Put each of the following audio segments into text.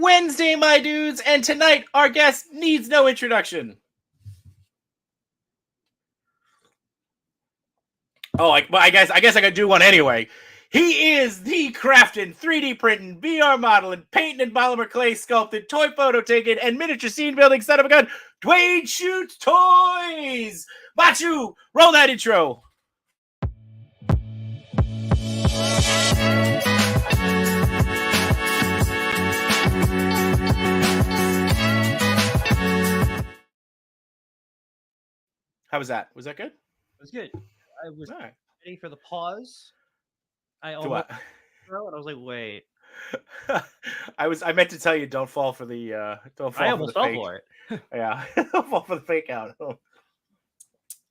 Wednesday, my dudes, and tonight our guest needs no introduction. Oh, I guess I gotta do one anyway. He is the crafting, 3D printing, VR modeling, painting and polymer clay sculpted, toy photo taking, and miniature scene building son of a gun, Duane Shoots Toys. Matchu, roll that intro. How was that? Was that good? It was good. I was ready for the pause. I almost throw it. I was like, wait. I meant to tell you, don't fall for the don't fall. I almost fell for it. Yeah, don't fall for the fake out.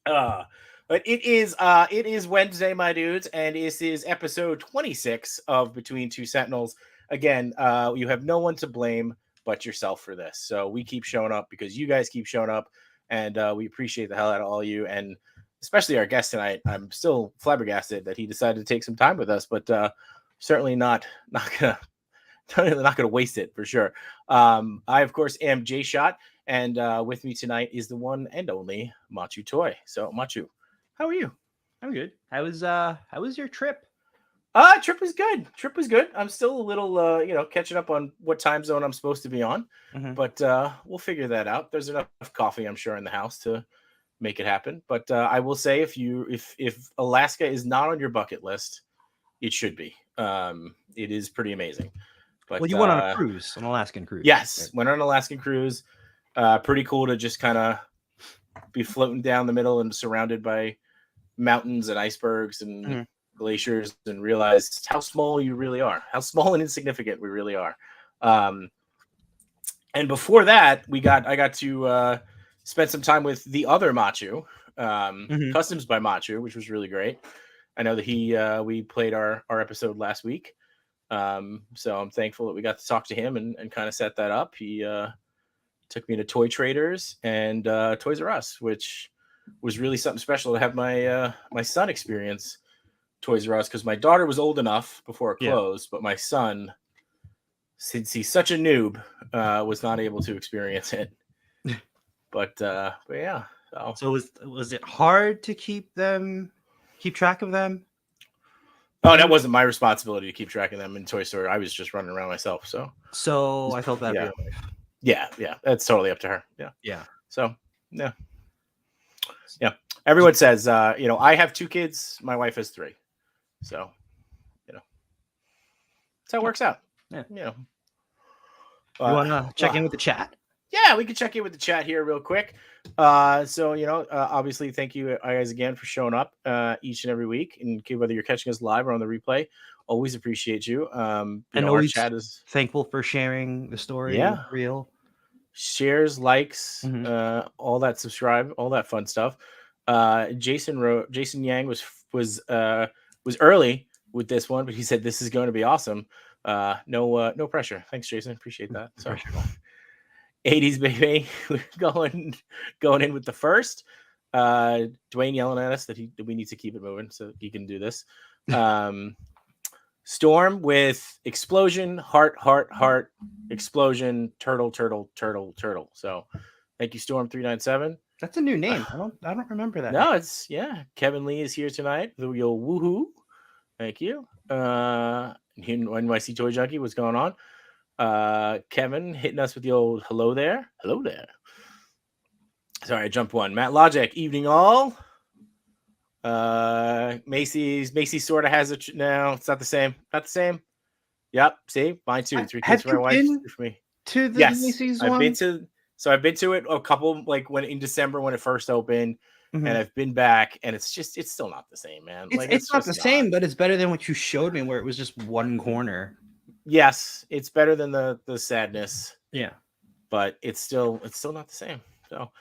But it is Wednesday, my dudes, and this is episode 26 of Between Two Sentinels. Again, you have no one to blame but yourself for this. So we keep showing up because you guys keep showing up, and we appreciate the hell out of all of you, and especially our guest tonight. I'm still flabbergasted that he decided to take some time with us, but certainly not gonna waste it for sure. I of course am Jshot, and with me tonight is the one and only Matchu Toy. So Matchu, how are you? I'm good. How was your trip? Trip was good. Trip was good. I'm still a little catching up on what time zone I'm supposed to be on, but we'll figure that out. There's enough coffee, I'm sure, in the house to make it happen. But I will say, if Alaska is not on your bucket list, it should be. It is pretty amazing. But, well, you went on a cruise, an Alaskan cruise. Yes, right? Went on an Alaskan cruise. Pretty cool to just kind of be floating down the middle and surrounded by mountains and icebergs and glaciers, and realize how small you really are, how small and insignificant we really are. And before that, I got to spend some time with the other Matchu, Customs by Matchu, which was really great. I know that we played our episode last week. So I'm thankful that we got to talk to him and kind of set that up. He took me to Toy Traders and Toys R Us, which was really something special to have my son experience Toys R Us, because my daughter was old enough before it closed, but my son, since he's such a noob, was not able to experience it. But yeah. So was it hard to keep track of them? Oh, that wasn't my responsibility to keep track of them in Toy Story. I was just running around myself. So I felt that. Yeah. That's totally up to her. Yeah. So yeah. Everyone says, I have 2 kids. My wife has 3. So, that's how it works out. Yeah. You want to check in with the chat? Yeah, we can check in with the chat here real quick. Obviously, thank you guys again for showing up each and every week, and whether you're catching us live or on the replay, always appreciate you. And always chat is thankful for sharing the story. Yeah, real shares, likes, all that, subscribe, all that fun stuff. Jason Yang was early with this one, but he said this is going to be awesome. No pressure. Thanks, Jason. Appreciate that. Sorry. 80s baby, we're going in with the first. Duane yelling at us that we need to keep it moving so he can do this. Storm with explosion, heart, explosion, turtle. So thank you, Storm 397. That's a new name. I don't remember that. No, Kevin Lee is here tonight. The real woohoo. Thank you. NYC Toy Junkie, what's going on? Kevin hitting us with the old hello there. Sorry, I jumped one. Matt Logic, evening all. Macy's sort of has it now. It's not the same. Yep. See, mine too. 3 kids for my wife. For me. To the Macy's one. I've been to it a couple, like when in December when it first opened, and I've been back, and it's still not the same, man. It's not the same, but it's better than what you showed me, where it was just one corner. Yes, it's better than the sadness. Yeah, but it's still not the same. So,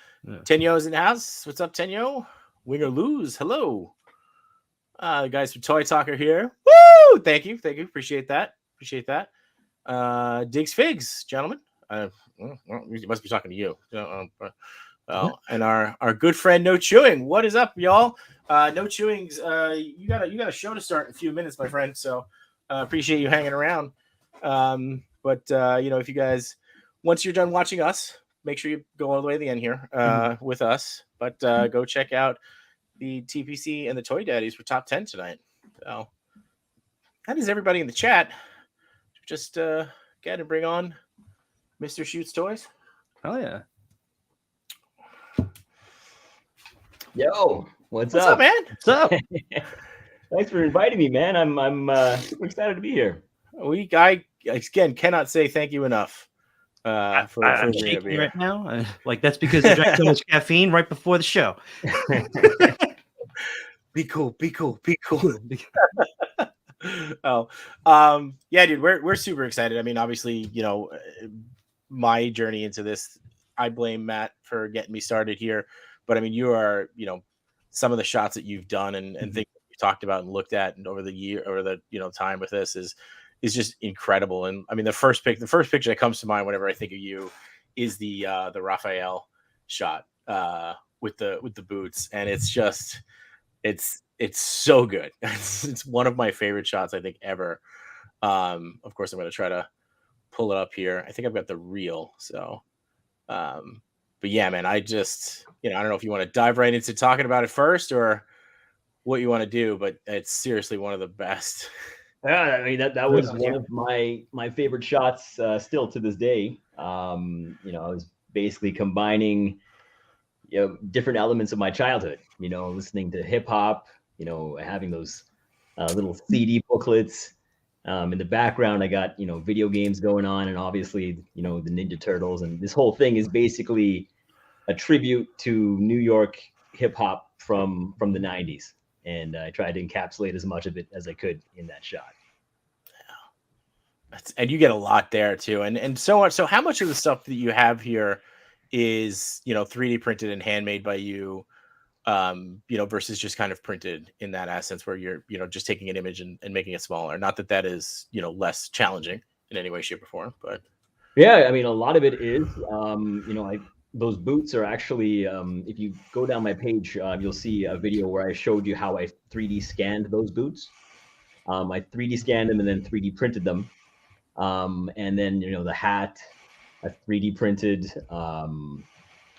Tenyo's in the house. What's up, Tenyo? Win or lose? Hello, the guys from Toy Talker here. Woo! Thank you. Appreciate that. Diggs Figs, gentlemen. We must be talking to you. And our good friend No Chewing. What is up, y'all? No Chewing's. You got a show to start in a few minutes, my friend. So appreciate you hanging around. But if you guys, once you're done watching us, make sure you go all the way to the end here with us. But go check out the TPC and the Toy Daddies for top 10 tonight. So that is everybody in the chat. Just go ahead and bring on Mr. Shoots Toys. Oh yeah. Yo, what's up, man? What's up? Thanks for inviting me, man. I'm super excited to be here. I again cannot say thank you enough. I'm shaking right now. Like that's because I drank so much caffeine right before the show. Be cool. Yeah, dude, we're super excited. I mean, obviously, my journey into this, I blame Matt for getting me started here. But I mean, you are, some of the shots that you've done and things that we've talked about and looked at and over the time with this is just incredible. And I mean, the first picture that comes to mind whenever I think of you is the Raphael shot with the boots, and it's just it's so good. It's one of my favorite shots I think ever. Of course, I'm going to try to pull it up here. I think I've got the reel. So, but yeah, man, I just I don't know if you want to dive right into talking about it first or what you want to do, but it's seriously one of the best. Yeah, I mean that was one of my favorite shots still to this day. I was basically combining different elements of my childhood. Listening to hip hop. Having those little CD booklets. In the background, I got video games going on, and obviously the Ninja Turtles, and this whole thing is basically a tribute to New York hip hop from the 90s. And I tried to encapsulate as much of it as I could in that shot. And you get a lot there too. And so much. So how much of the stuff that you have here is, 3D printed and handmade by you, versus just kind of printed in that essence where you're, just taking an image and making it smaller. Not that is, less challenging in any way, shape or form, but. Yeah. I mean, a lot of it is, those boots are actually, if you go down my page, you'll see a video where I showed you how I 3D scanned those boots. I 3D scanned them and then 3D printed them. And then, the hat, I 3D printed.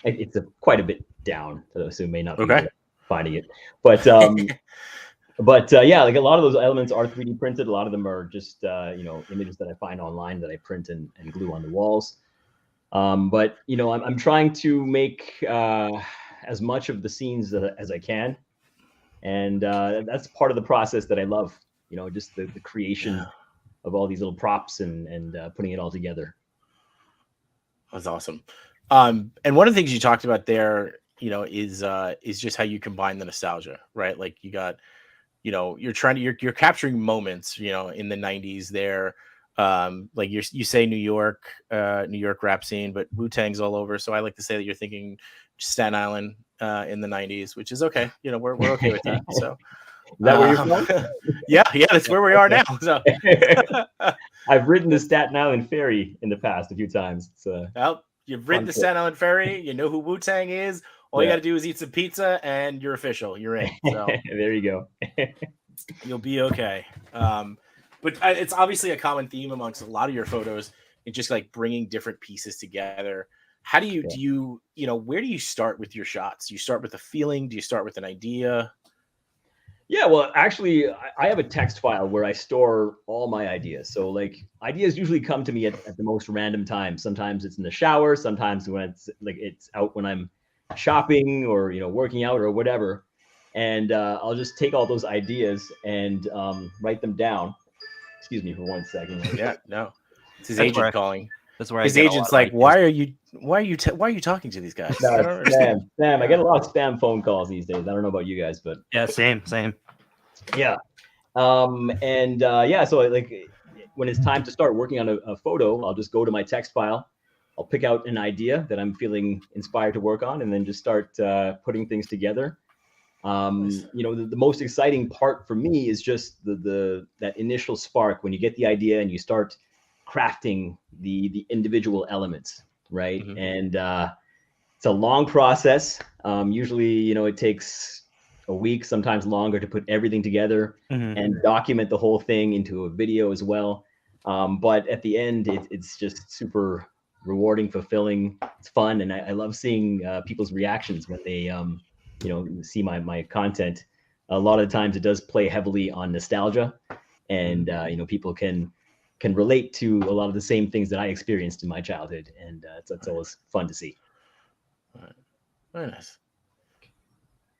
It's quite a bit down, so it may not be finding it. But, yeah, like a lot of those elements are 3D printed. A lot of them are just, images that I find online that I print and glue on the walls. But I'm trying to make as much of the scenes as I can, and that's part of the process that I love. Just the creation of all these little props and putting it all together. That's awesome. And one of the things you talked about there, is just how you combine the nostalgia, right? Like you got, you're capturing moments, in the 90s there. Like you say New York rap scene, but Wu-Tang's all over. So I like to say that you're thinking Staten Island in the 90s, which is okay. We're okay with that. So is that where you're from? Yeah, that's where we are now. So I've ridden the Staten Island ferry in the past a few times. Well, you've ridden the Staten Island ferry. You know who Wu-Tang is. All you got to do is eat some pizza, and you're official. You're in. So there you go. You'll be okay. But it's obviously a common theme amongst a lot of your photos. It's just like bringing different pieces together. How do you where do you start with your shots? Do you start with a feeling? Do you start with an idea? Yeah, well, actually, I have a text file where I store all my ideas. So like ideas usually come to me at the most random times. Sometimes it's in the shower. Sometimes when it's out when I'm shopping or, working out or whatever. And I'll just take all those ideas and write them down. Excuse me for 1 second. Yeah, no, it's his agent calling. That's where his agent's like, why are you talking to these guys? No, spam. I get a lot of spam phone calls these days. I don't know about you guys, but yeah, same. Yeah. So like when it's time to start working on a photo, I'll just go to my text file. I'll pick out an idea that I'm feeling inspired to work on, and then just start putting things together. The most exciting part for me is just that initial spark when you get the idea and you start crafting the individual elements, right? Mm-hmm. And it's a long process. Usually, it takes a week, sometimes longer, to put everything together and document the whole thing into a video as well. But at the end, it's just super rewarding, fulfilling. It's fun, and I love seeing people's reactions when they see my content. A lot of times, it does play heavily on nostalgia, and people can relate to a lot of the same things that I experienced in my childhood, and that's always fun to see. Very nice.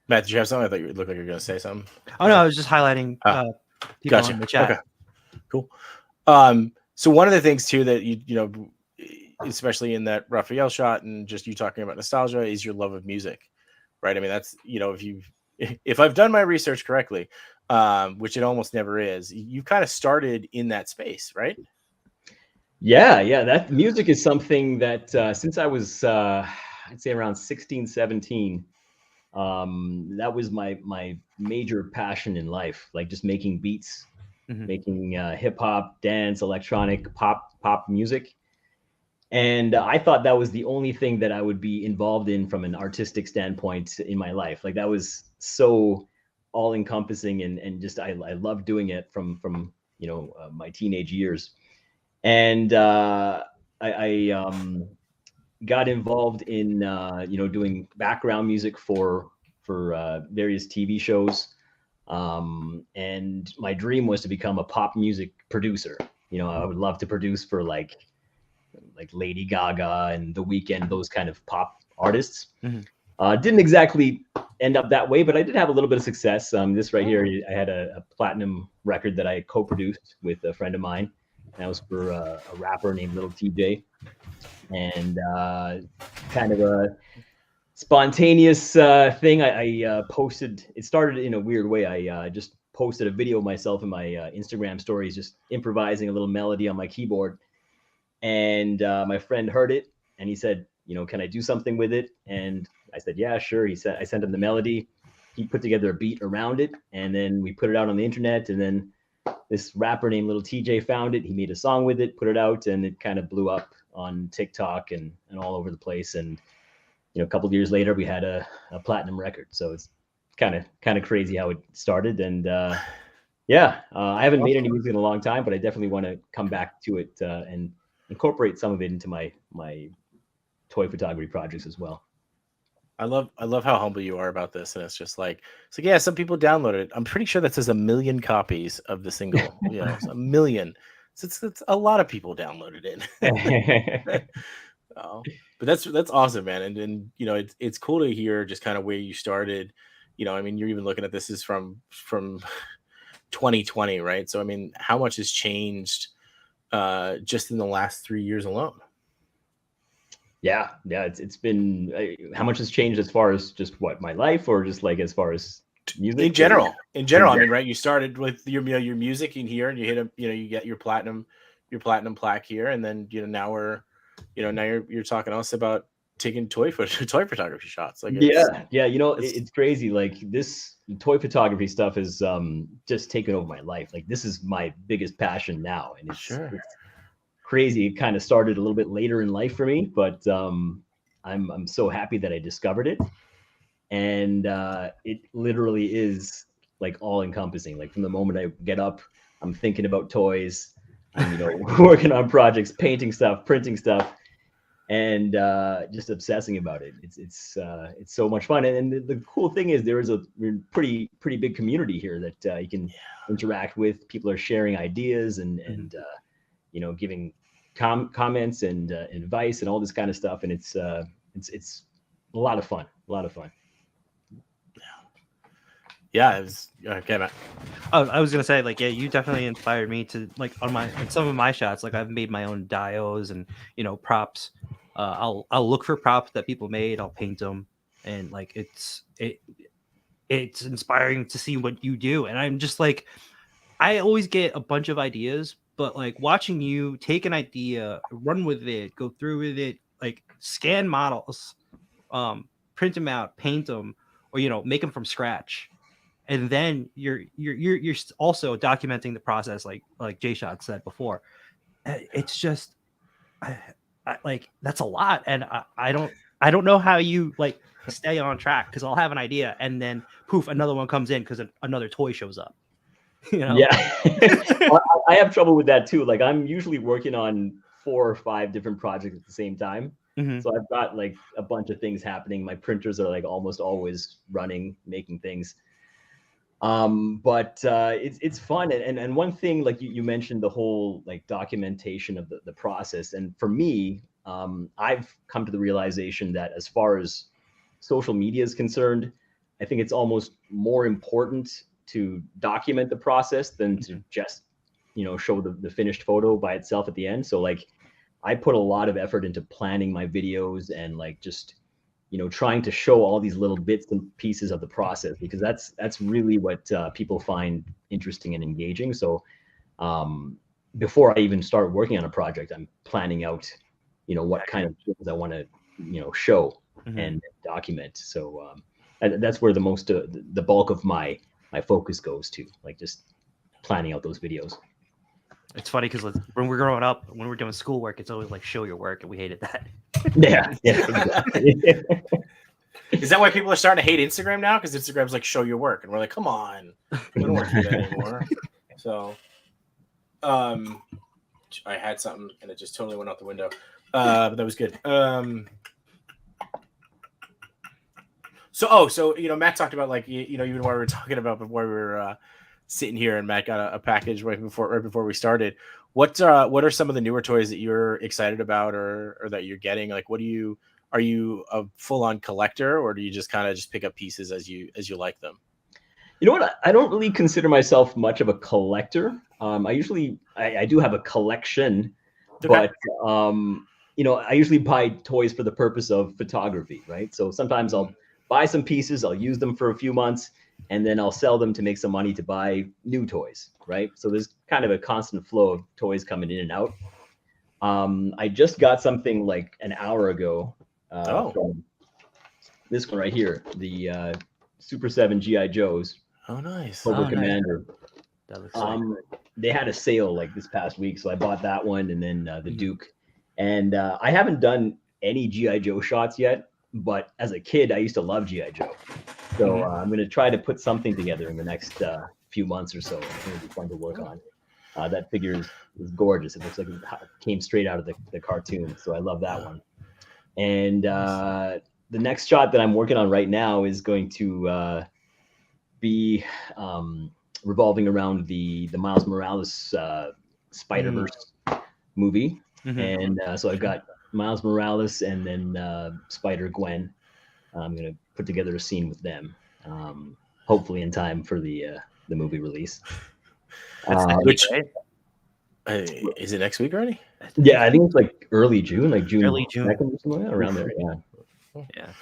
Matt, did you have something? I thought you looked like you were going to say something. Oh no, I was just highlighting people gotcha. in the chat. Okay, cool. So one of the things too that especially in that Raphael shot and just you talking about nostalgia is your love of music, right? I mean, that's if I've done my research correctly, which it almost never is, you kind of started in that space, right? Yeah. That music is something that since I was, I'd say around 16, 17, that was my major passion in life, like just making beats, making hip hop, dance, electronic, pop music. And I thought that was the only thing that I would be involved in from an artistic standpoint in my life. Like that was so all encompassing, and just I loved doing it from my teenage years. And I got involved in doing background music for various TV shows, and my dream was to become a pop music producer. I would love to produce for like Lady Gaga and The Weeknd, those kind of pop artists. Didn't exactly end up that way, but I did have a little bit of success. This right here, I had a platinum record that I co-produced with a friend of mine. That was for a rapper named Little TJ. And kind of a spontaneous thing. I posted. It started in a weird way. I just posted a video of myself in my Instagram stories, just improvising a little melody on my keyboard. And my friend heard it, and he said, can I do something with it? And I said, yeah, sure. I sent him the melody. He put together a beat around it, and then we put it out on the internet. And then this rapper named Little TJ found it. He made a song with it, put it out, and it kind of blew up on TikTok and all over the place. And a couple of years later, we had a platinum record. So it's kind of crazy how it started. And I haven't made any music in a long time, but I definitely want to come back to it and incorporate some of it into my toy photography projects as well. I love how humble you are about this, and it's like yeah, some people downloaded it. I'm pretty sure that says 1 million copies of the single. It's 1 million. So it's a lot of people downloaded it. But that's awesome, man. And it's cool to hear just kind of where you started. I mean, you're even looking at this is from 2020, right? So I mean, how much has changed just in the last 3 years alone? Yeah. It's been, how much has changed as far as just what, my life, or just like as far as music in general? I mean, right? You started with your music in here, and you hit you get your platinum plaque here, and then now we're now you're talking to us about taking toy photography shots. Like it's crazy. Like this toy photography stuff is just taken over my life. Like this is my biggest passion now, and it's crazy. It kind of started a little bit later in life for me, but I'm so happy that I discovered it. And it literally is like all encompassing. Like from the moment I get up, I'm thinking about toys. I'm working on projects, painting stuff, printing stuff, and just obsessing about it. It's so much fun. And the cool thing is there is a pretty big community here that you can interact with. People are sharing ideas and giving comments and advice and all this kind of stuff. And it's a lot of fun. Yeah, it was okay, Matt. I was gonna say, like, yeah, you definitely inspired me to, like, on some of my shots. Like, I've made my own dios and props. I'll look for props that people made. I'll paint them, and like it's inspiring to see what you do. And I'm just like, I always get a bunch of ideas, but like watching you take an idea, run with it, go through with it, like scan models, print them out, paint them, or make them from scratch. And then you're also documenting the process, like Jshot said before. It's just, I like, that's a lot, and I don't know how you like stay on track, because I'll have an idea and then poof, another one comes in because another toy shows up. Yeah. I have trouble with that too. Like I'm usually working on 4 or 5 different projects at the same time. So I've got like a bunch of things happening. My printers are like almost always running, making things. But it's fun. And one thing, like you mentioned the whole like documentation of the process. And for me, I've come to the realization that as far as social media is concerned, I think it's almost more important to document the process than to just, show the finished photo by itself at the end. So like I put a lot of effort into planning my videos and like just, trying to show all these little bits and pieces of the process, because that's really what people find interesting and engaging. So before I even start working on a project, I'm planning out, what kind of things I want to, show and document. So that's where the bulk of my focus goes to, like just planning out those videos. It's funny because when we're growing up, when we're doing schoolwork, it's always like show your work, and we hated that. Yeah, exactly. Is that why people are starting to hate Instagram now? Because Instagram's like show your work, and we're like, come on, we don't want to do that anymore. So, I had something and it just totally went out the window, but that was good. So Matt talked about like even while we were talking about before we were sitting here, and Matt got a package right before we started. What are some of the newer toys that you're excited about or that you're getting? Like, are you a full-on collector, or do you just kind of just pick up pieces as you like them? You know what? I don't really consider myself much of a collector. I do have a collection, but I usually buy toys for the purpose of photography, right? So sometimes I'll buy some pieces, I'll use them for a few months, and then I'll sell them to make some money to buy new toys, right? So there's kind of a constant flow of toys coming in and out. I just got something like an hour ago. From this one right here, the Super 7 G.I. Joes. Oh, nice. Cobra Commander. Nice. That looks so they had a sale like this past week, so I bought that one, and then the Duke. And I haven't done any G.I. Joe shots yet, but as a kid, I used to love G.I. Joe. So I'm going to try to put something together in the next few months or so. It's going to be fun to work on. That figure is gorgeous. It looks like it came straight out of the cartoon, so I love that one. And the next shot that I'm working on right now is going to be revolving around the Miles Morales Spider-Verse movie. And so I've got Miles Morales and then Spider-Gwen. I'm going to put together a scene with them, hopefully in time for the movie release. Which is it next week already? Yeah, I think it's like early June, like June 2nd or something like that, around there. Yeah.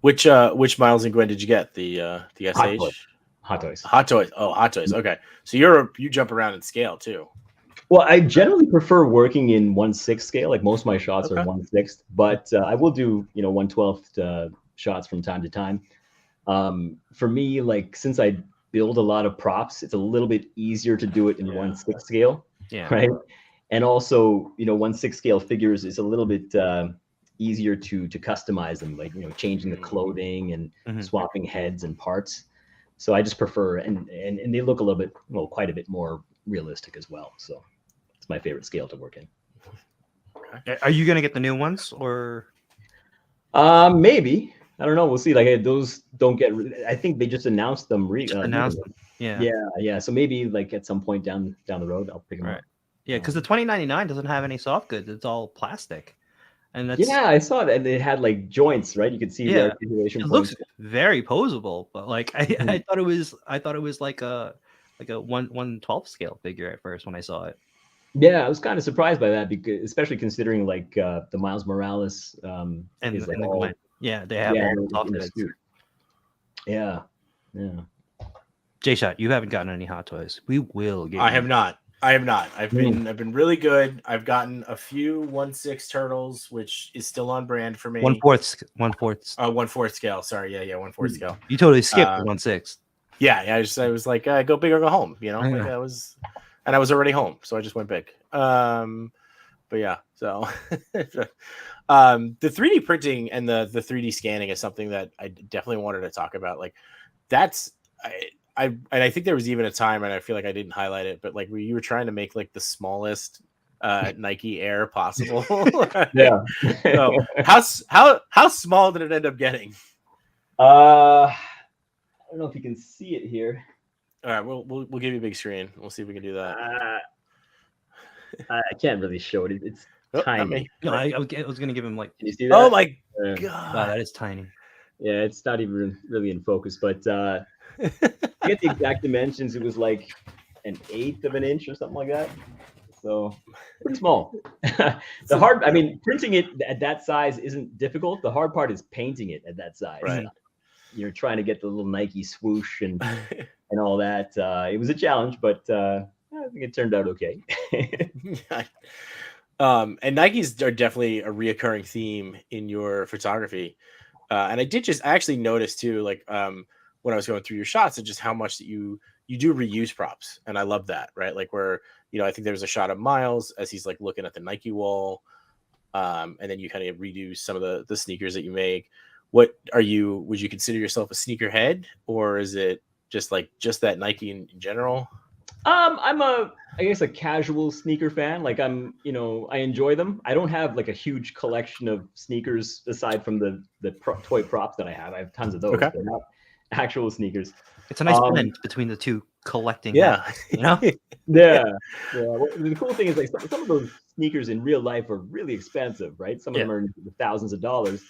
Which Miles and Gwen did you get? The SH? Hot Toys. Hot Toys. Oh, Hot Toys. Okay. So you jump around in scale too. Well, I generally prefer working in 1/6 scale. Like most of my shots are 1/6, but I will do 1/12 shots from time to time. For me, like since I build a lot of props, it's a little bit easier to do it in 1/6 scale. Yeah. Right. And also, 1/6 scale figures is a little bit easier to customize them, like changing the clothing and swapping heads and parts. So I just prefer, and they look a little bit, quite a bit more realistic as well. So it's my favorite scale to work in. Are you gonna get the new ones or? Maybe. I don't know. We'll see. Like those don't get. I think they just announced them. Announced them. Yeah. Yeah. So maybe like at some point down the road, I'll pick them up. Yeah, because the 2099 doesn't have any soft goods; it's all plastic. And that's I saw that they had like joints, right? You could see the articulation. It looks very posable, but like I thought it was like a 1/12 scale figure at first when I saw it. Yeah, I was kind of surprised by that, because especially considering like the Miles Morales and the Gwen. Yeah, they have all soft goods. Yeah. Jshot, you haven't gotten any Hot Toys. We will get. I have not. I've been really good. I've gotten a few 1/6 turtles, which is still on brand for me. 1/4. 1/4 scale. Sorry, 1/4 scale. You totally skipped 1/6. Yeah. I was like, go big or go home. Like I was already home, so I just went big. But yeah, so the 3D printing and the 3D scanning is something that I definitely wanted to talk about. Like I think there was even a time, and I feel like I didn't highlight it, but like where you were trying to make like the smallest Nike Air possible. Yeah. So how small did it end up getting? I don't know if you can see it here. All right, we'll give you a big screen. We'll see if we can do that. I can't really show it. It's tiny. No, I was gonna give him like. Can you see that? Oh my God, god, that is tiny. Yeah, it's not even really in focus, but I get the exact dimensions. It was like 1/8 of an inch or something like that. So pretty small. Printing it at that size isn't difficult. The hard part is painting it at that size. Right. You're trying to get the little Nike swoosh and all that. It was a challenge, but I think it turned out okay. And Nikes are definitely a reoccurring theme in your photography. And I actually notice too, like when I was going through your shots, and just how much that you do reuse props, and I love that, right? Like where I think there was a shot of Miles as he's like looking at the Nike wall, and then you kind of redo some of the sneakers that you make. Would you consider yourself a sneakerhead, or is it just that Nike in general? I'm I guess a casual sneaker fan. Like I enjoy them. I don't have like a huge collection of sneakers aside from the toy props that I have. I have tons of those. Okay. They're not actual sneakers. It's a nice blend between the two collecting. Yeah. Yeah. Well, the cool thing is like some of those sneakers in real life are really expensive, right? Some of them are the thousands of dollars.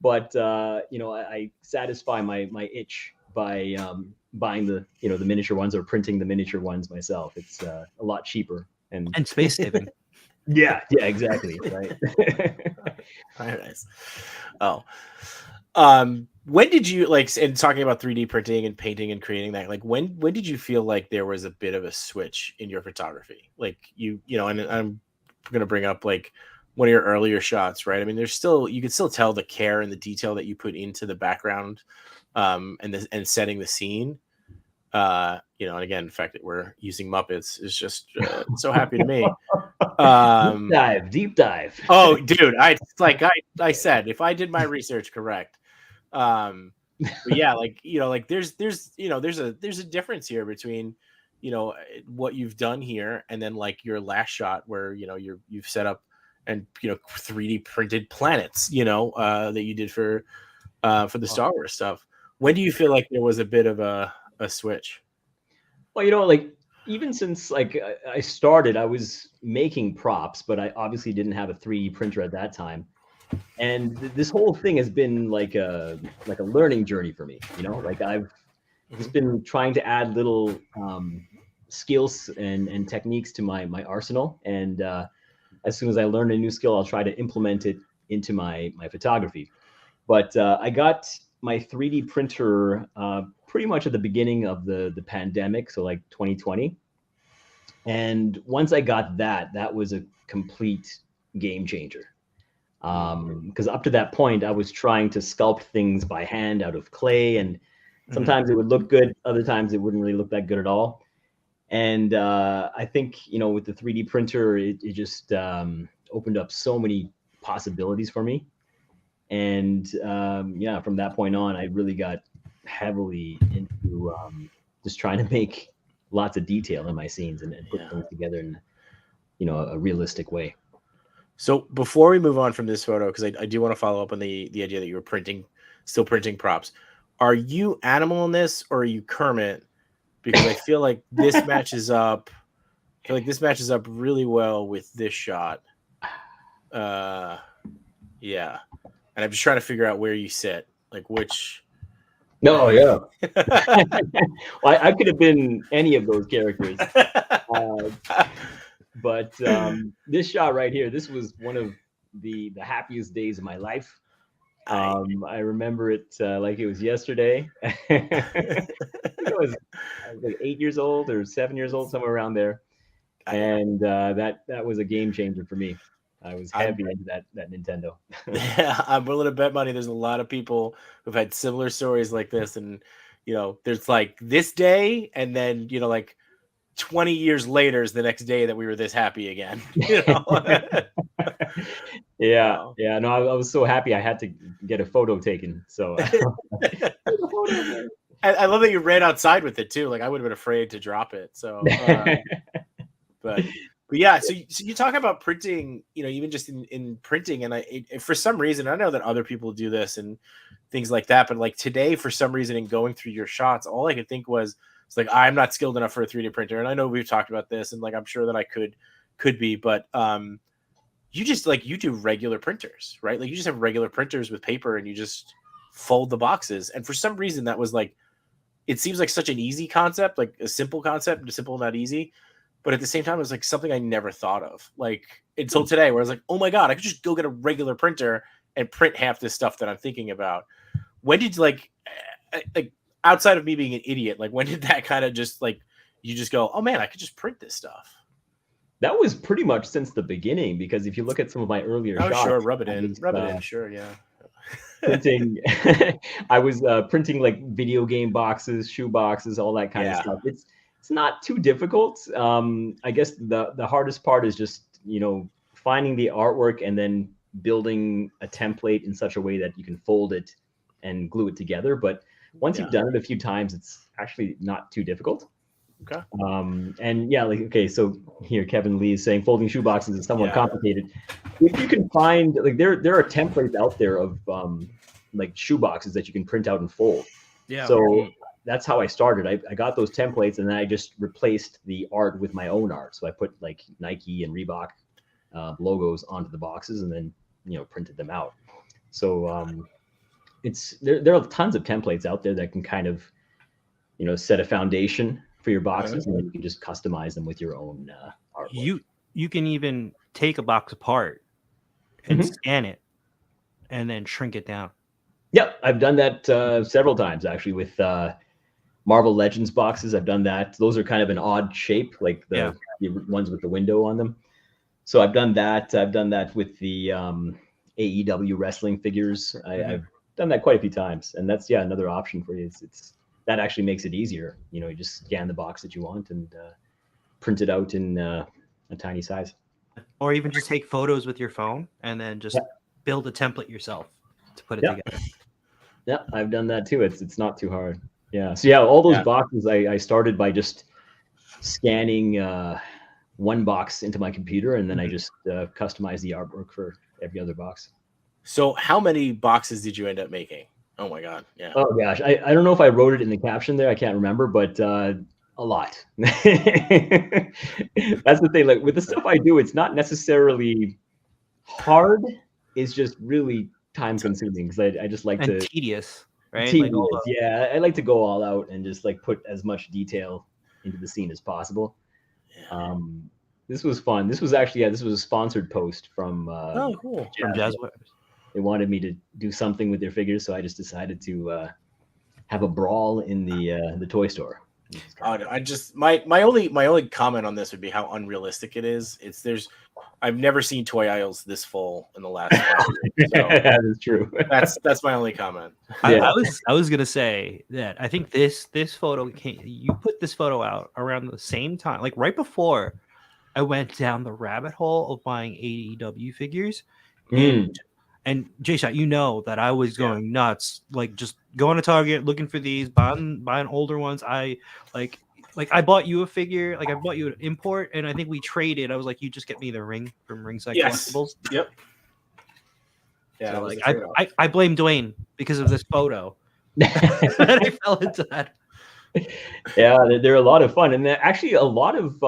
But I satisfy my itch by buying the miniature ones or printing the miniature ones myself. It's a lot cheaper and space saving. Yeah, exactly. Right. Very nice. Oh, when did you and talking about 3D printing and painting and creating that? Like when did you feel like there was a bit of a switch in your photography? Like and I'm gonna bring up like one of your earlier shots, right? I mean, you can still tell the care and the detail that you put into the background, and setting the scene. And again, the fact that we're using Muppets is just so happy to me. Deep dive. Oh, dude, I said, if I did my research correct, but yeah, there's a difference here between what you've done here and then like your last shot where you've set up and 3D printed planets that you did for the Star Wars stuff. When do you feel like there was a bit of a switch? Well, like even since like I started, I was making props, but I obviously didn't have a 3D printer at that time. And this whole thing has been like a learning journey for me. Like I've just been trying to add little skills and techniques to my arsenal. And as soon as I learn a new skill, I'll try to implement it into my photography. But I got my 3D printer pretty much at the beginning of the pandemic, so like 2020. And once I got that was a complete game changer. Because up to that point, I was trying to sculpt things by hand out of clay, and sometimes it would look good, other times it wouldn't really look that good at all. And I think, with the 3D printer, it just opened up so many possibilities for me. And from that point on, I really got heavily into just trying to make lots of detail in my scenes and put things together in a realistic way. So before we move on from this photo, because I do want to follow up on the idea that you were still printing props. Are you Animal in this, or are you Kermit? Because I feel like this matches up. I feel like this matches up really well with this shot. Yeah. And I'm just trying to figure out where you sit, like which. No, yeah. Well, I could have been any of those characters. But this shot right here, this was one of the happiest days of my life. I remember it like it was yesterday. I was like 8 years old or 7 years old, somewhere around there. And that was a game changer for me. I was heavy into that Nintendo. Yeah, I'm willing to bet money there's a lot of people who've had similar stories like this. And, there's like this day, and then, like 20 years later is the next day that we were this happy again. Yeah. No, I was so happy I had to get a photo taken. So I love that you ran outside with it too. Like I would have been afraid to drop it. So, but yeah. So you talk about printing, even just in printing, and for some reason, I know that other people do this and things like that. But like today, for some reason, in going through your shots, all I could think was, it's like I'm not skilled enough for a 3D printer, and I know we've talked about this, and like I'm sure that I could be, but you just you do regular printers, right? Like you just have regular printers with paper, and you just fold the boxes. And for some reason, that was like, it seems like such an easy concept, like a simple concept, simple, not easy. But at the same time, it was like something I never thought of, like until today, where I was like, oh my God, I could just go get a regular printer and print half this stuff that I'm thinking about. When did like outside of me being an idiot, like when did that kind of just like, you just go, oh man, I could just print this stuff? That was pretty much since the beginning, because if you look at some of my earlier shots, sure, rub it in, sure, yeah. Printing, I was printing like video game boxes, shoe boxes, all that kind of stuff. It's not too difficult. I guess the hardest part is just finding the artwork and then building a template in such a way that you can fold it and glue it together. But once you've done it a few times, it's actually not too difficult. Okay. And yeah, like, okay, so here Kevin Lee is saying folding shoe boxes is somewhat complicated. If you can find, like, there are templates out there of like shoe boxes that you can print out and fold. Yeah. So that's how I started. I got those templates, and then I just replaced the art with my own art. So I put like Nike and Reebok logos onto the boxes, and then printed them out. So there are tons of templates out there that can kind of set a foundation for your boxes, and then you can just customize them with your own artwork. You can even take a box apart and scan it and then shrink it down. Yep, I've done that several times actually with Marvel Legends boxes. I've done that. Those are kind of an odd shape, like the ones with the window on them. So I've done that. I've done that with the AEW wrestling figures. I've done that quite a few times, and that's another option for you. It's that actually makes it easier. You just scan the box that you want and print it out in a tiny size. Or even just take photos with your phone and then just build a template yourself to put it together. Yeah, I've done that too. It's not too hard. Yeah. So all those boxes, I started by just scanning one box into my computer, and then I just customized the artwork for every other box. So how many boxes did you end up making? Oh my God. Yeah. Oh gosh. I don't know if I wrote it in the caption there. I can't remember, but a lot. That's the thing. Like with the stuff I do, it's not necessarily hard. It's just really time consuming, because I just like to tedious, right? Tedious. I like to go all out and just like put as much detail into the scene as possible. Yeah. This was fun. This was actually this was a sponsored post from cool. From Jazzwares. They wanted me to do something with their figures, so I just decided to have a brawl in the toy store. I just my only comment on this would be how unrealistic it is. I've never seen toy aisles this full in the last 5 years. So that is true. That's my only comment. I was gonna say that I think this photo you put this photo out around the same time, like right before I went down the rabbit hole of buying AEW figures. And Jshot, that I was going nuts, like just going to Target looking for these, buying older ones. I I bought you a figure, like I bought you an import, and I think we traded. I was like, you just get me the ring from Ringside Collectibles. Yep. Yeah. So I blame Duane because of this photo. And I fell into that. Yeah, they're a lot of fun, and actually a lot of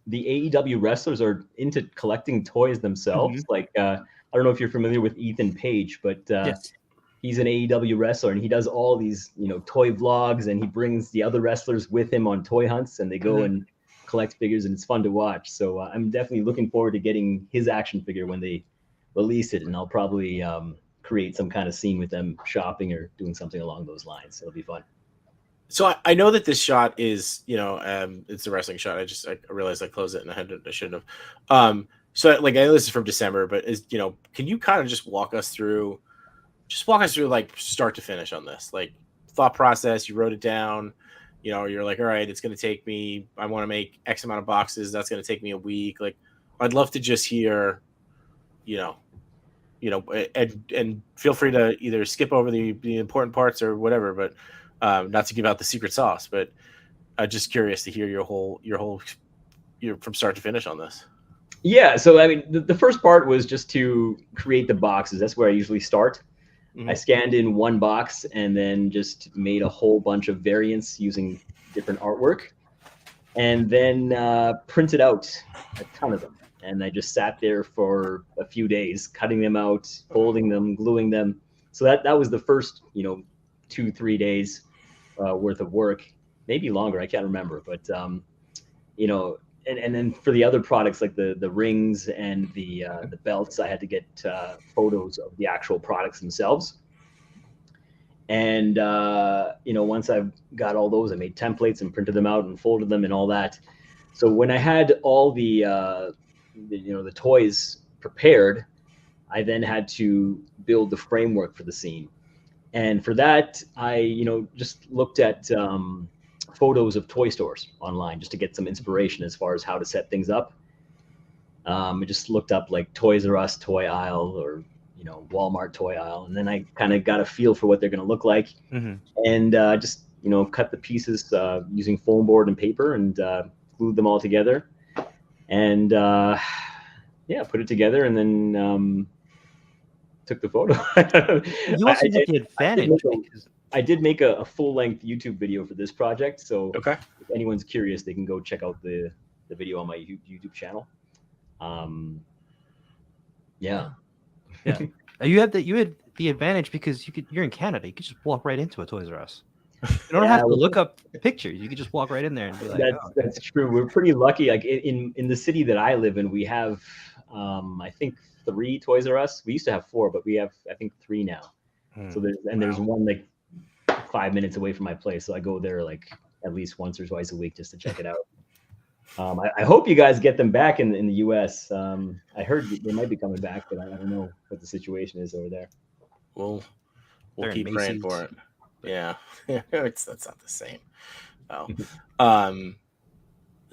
the AEW wrestlers are into collecting toys themselves. Like I don't know if you're familiar with Ethan Page, but he's an AEW wrestler, and he does all these, toy vlogs, and he brings the other wrestlers with him on toy hunts, and they go and collect figures, and it's fun to watch. So I'm definitely looking forward to getting his action figure when they release it, and I'll probably create some kind of scene with them shopping or doing something along those lines. So it'll be fun. So I know that this shot is, it's a wrestling shot. I realized I closed it and I shouldn't have. So like I know this is from December, but can you kind of just walk us through like start to finish on this, like thought process? You wrote it down, you're like, all right, it's going to take me, I want to make X amount of boxes. That's going to take me a week. Like, I'd love to just hear, and feel free to either skip over the important parts or whatever, but Not to give out the secret sauce, but I'm just curious to hear your from start to finish on this. Yeah, so I mean, the first part was just to create the boxes. That's where I usually start. I scanned in one box and then just made a whole bunch of variants using different artwork, and then printed out a ton of them. And I just sat there for a few days, cutting them out, folding them, gluing them. So that was the first, 2-3 days worth of work, maybe longer. I can't remember, but and then for the other products like the rings and the belts, I had to get photos of the actual products themselves. And once I've got all those, I made templates and printed them out and folded them and all that. So when I had all the toys prepared, I then had to build the framework for the scene. And for that, I just looked at photos of toy stores online just to get some inspiration as far as how to set things up. I just looked up like Toys R Us toy aisle or Walmart toy aisle, and then I kind of got a feel for what they're going to look like, and just cut the pieces using foam board and paper and glued them all together, and put it together, and then took the photo. You also get the advantage. I did make a full-length YouTube video for this project, so if anyone's curious, they can go check out the video on my YouTube channel. Yeah. You had the advantage because you're in Canada. You could just walk right into a Toys R Us. You don't have to look up pictures. You could just walk right in there and be like, that's true. We're pretty lucky. Like in the city that I live in, we have I think 3 Toys R Us. We used to have 4, but we have I think 3 now. So there's one like 5 minutes away from my place. So I go there like at least once or twice a week just to check it out. I hope you guys get them back in the U.S. I heard they might be coming back, but I don't know what the situation is over there. We'll keep praying for it. Yeah, that's not the same. Oh,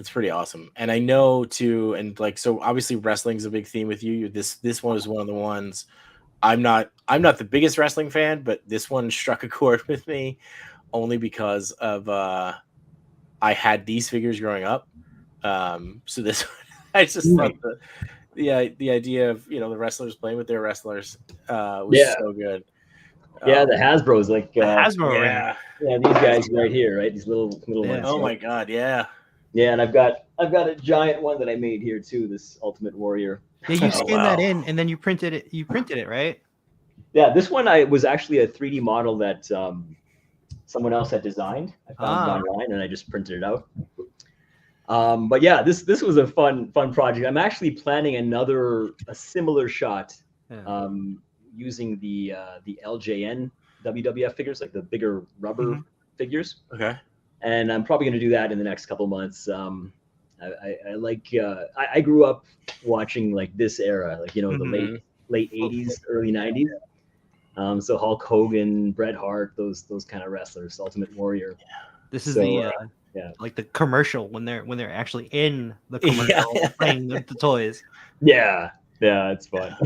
it's pretty awesome. And I know too, and like so, obviously wrestling's a big theme with you. This one is one of the ones. I'm not the biggest wrestling fan, but this one struck a chord with me only because of I had these figures growing up. So this I just thought the idea of the wrestlers playing with their wrestlers was so good. Yeah, the Hasbro's like the Hasbro. Yeah, these guys right here, right? These little ones. Oh my god, yeah. Yeah, and I've got a giant one that I made here too. This Ultimate Warrior. Yeah, you scanned that in, and then you printed it. You printed it, right? Yeah, this one was actually a 3D model that someone else had designed. I found it online, and I just printed it out. But yeah, this was a fun project. I'm actually planning a similar shot using the LJN WWF figures, like the bigger rubber figures. Okay. And I'm probably going to do that in the next couple months. I like I grew up watching like this era, like the late 80s, early 90s. So Hulk Hogan, Bret Hart, those kind of wrestlers, Ultimate Warrior. Yeah. This is like the commercial when they're actually in the commercial playing the toys. Yeah, it's fun.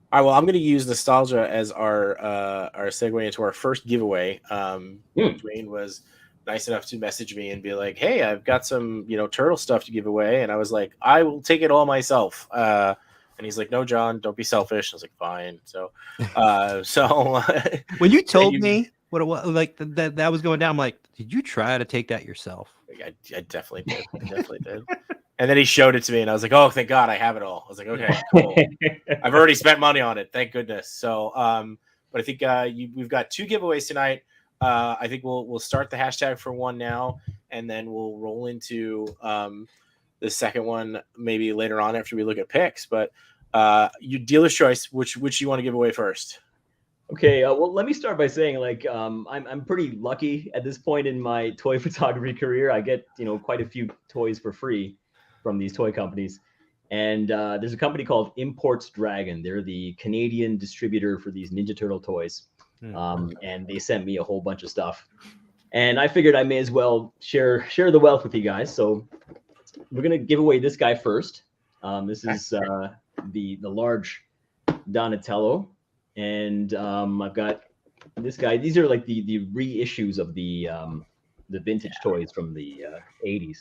All right, well, I'm going to use nostalgia as our segue into our first giveaway. Duane was nice enough to message me and be like, "Hey, I've got some turtle stuff to give away," and I was like, "I will take it all myself." And he's like, "No, John, don't be selfish." I was like, "Fine." So, when you told me what it was, like that was going down, I'm like, "Did you try to take that yourself?" I definitely did. I definitely did. And then he showed it to me, and I was like, "Oh, thank God, I have it all." I was like, "Okay, cool. I've already spent money on it, thank goodness." So, but I think we've got 2 giveaways tonight. I think we'll start the hashtag for one now, and then we'll roll into the second one maybe later on after we look at picks. But you dealer's choice. Which you want to give away first? Okay, well, let me start by saying, like, I'm pretty lucky at this point in my toy photography career. I get quite a few toys for free from these toy companies, and there's a company called Imports Dragon. They're the Canadian distributor for these Ninja Turtle toys, and they sent me a whole bunch of stuff, and I figured I may as well share the wealth with you guys. So we're gonna give away this guy first. This is the large Donatello. and I've got this guy. These are like the reissues of the vintage toys from the 80s.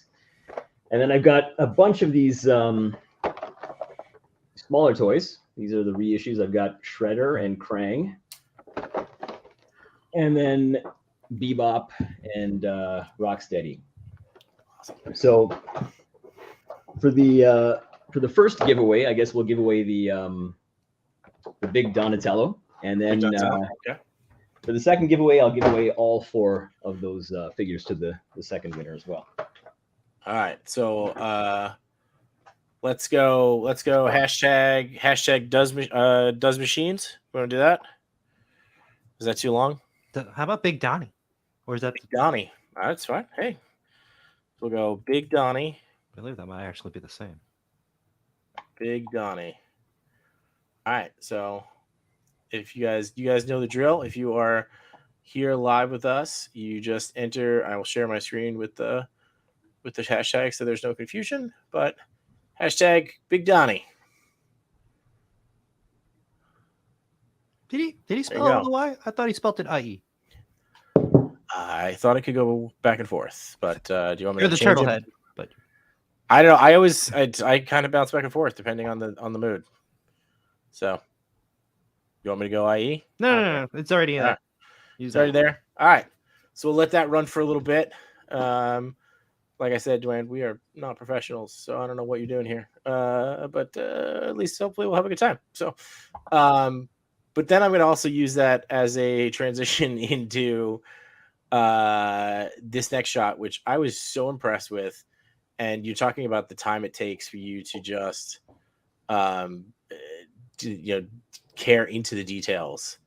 And then I've got a bunch of these smaller toys. These are the reissues. I've got Shredder and Krang, and then Bebop and Rocksteady. So for the first giveaway, I guess we'll give away the big Donatello, and then for the second giveaway, I'll give away all 4 of those figures to the second winner as well. All right, so let's go. Hashtag does machines. You want to do that? Is that too long? How about Big Donnie? Or is that Big Donnie? That's fine. Hey, we'll go Big Donnie. I believe that might actually be the same. Big Donnie. All right, so if you guys know the drill. If you are here live with us, you just enter. I will share my screen with the hashtag so there's no confusion. But hashtag Big Donnie. Did he spell it with a Y? I thought he spelled it IE. I thought it could go back and forth, but do you want me You're to the change turtle it? head, but I don't know. I kind of bounce back and forth depending on the mood. So you want me to go IE? No. It's already right. It's already there. All right. So we'll let that run for a little bit. Like I said, Duane, we are not professionals, so I don't know what you're doing here. But at least hopefully we'll have a good time. So, but then I'm going to also use that as a transition into this next shot, which I was so impressed with. And you're talking about the time it takes for you to just, care into the details.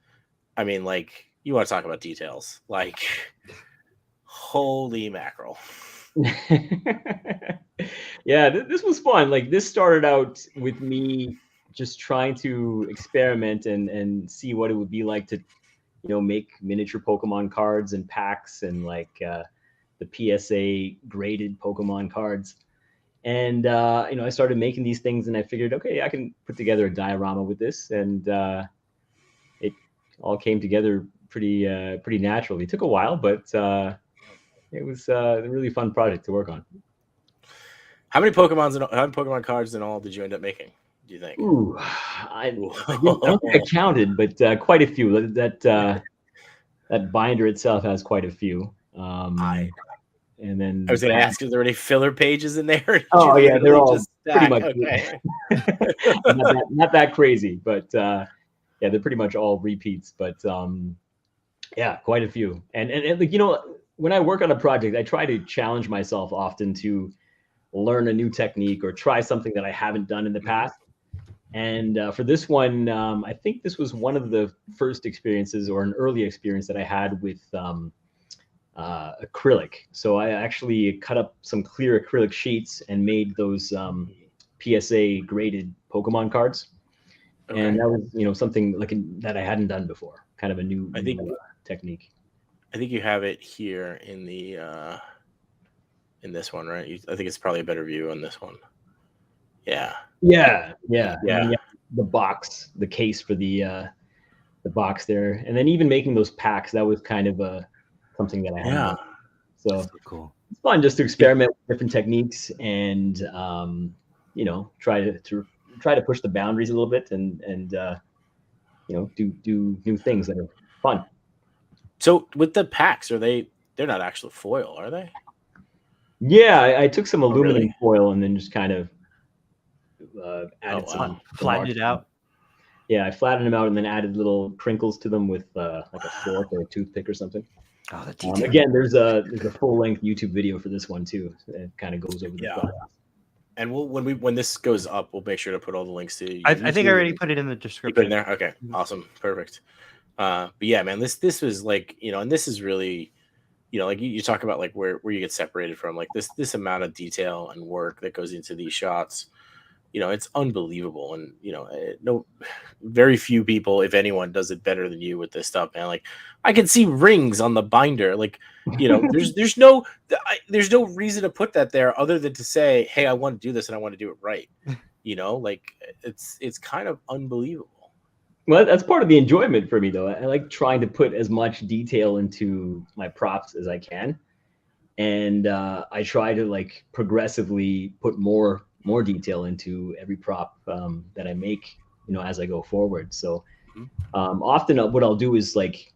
I mean, like, you want to talk about details, like, holy mackerel. Yeah, this was fun. Like, this started out with me just trying to experiment and see what it would be like to, make miniature Pokemon cards and packs and like the PSA graded Pokemon cards. And I started making these things, and I figured, okay, I can put together a diorama with this, and it all came together pretty naturally. It took a while, but it was a really fun project to work on. How many Pokemon cards in all did you end up making, do you think? Ooh, I don't think I counted, but quite a few. That binder itself has quite a few. And then I was going to ask, is there any filler pages in there? Oh yeah, they're all just pretty much okay. not that crazy, but yeah, they're pretty much all repeats. But yeah, quite a few. And like, when I work on a project, I try to challenge myself often to learn a new technique or try something that I haven't done in the past. And for this one, I think this was one of the first experiences or an early experience that I had with acrylic. So I actually cut up some clear acrylic sheets and made those PSA graded Pokemon cards. Okay. And that was, something like that I hadn't done before, kind of a new technique. I think you have it here in the in this one, right? I think it's probably a better view on this one. Yeah. The box, the case for the box there, and then even making those packs, that was kind of something that I had. Yeah. So cool. It's fun just to experiment with different techniques and try to push the boundaries a little bit and do new things that are fun. So with the packs, they're not actual foil, are they? Yeah, I took some aluminum foil and then just kind of added some flattened it out. Yeah, I flattened them out and then added little crinkles to them with like a fork or a toothpick or something. Oh, the detail. Again, there's a full-length YouTube video for this one too. It kind of goes over the process. And when this goes up, we'll make sure to put all the links to. I think I already put it in the description. You put it in there. Okay, awesome, perfect. But yeah, man, this was like, and this is really, like you talk about like where you get separated from, like this amount of detail and work that goes into these shots. It's unbelievable, and very few people, if anyone, does it better than you with this stuff, man. Like, I can see rings on the binder, like, there's no reason to put that there other than to say, hey, I want to do this and I want to do it right. Like it's kind of unbelievable. Well, that's part of the enjoyment for me, though. I like trying to put as much detail into my props as I can, and I try to like progressively put more detail into every prop that I make, as I go forward. So often what I'll do is like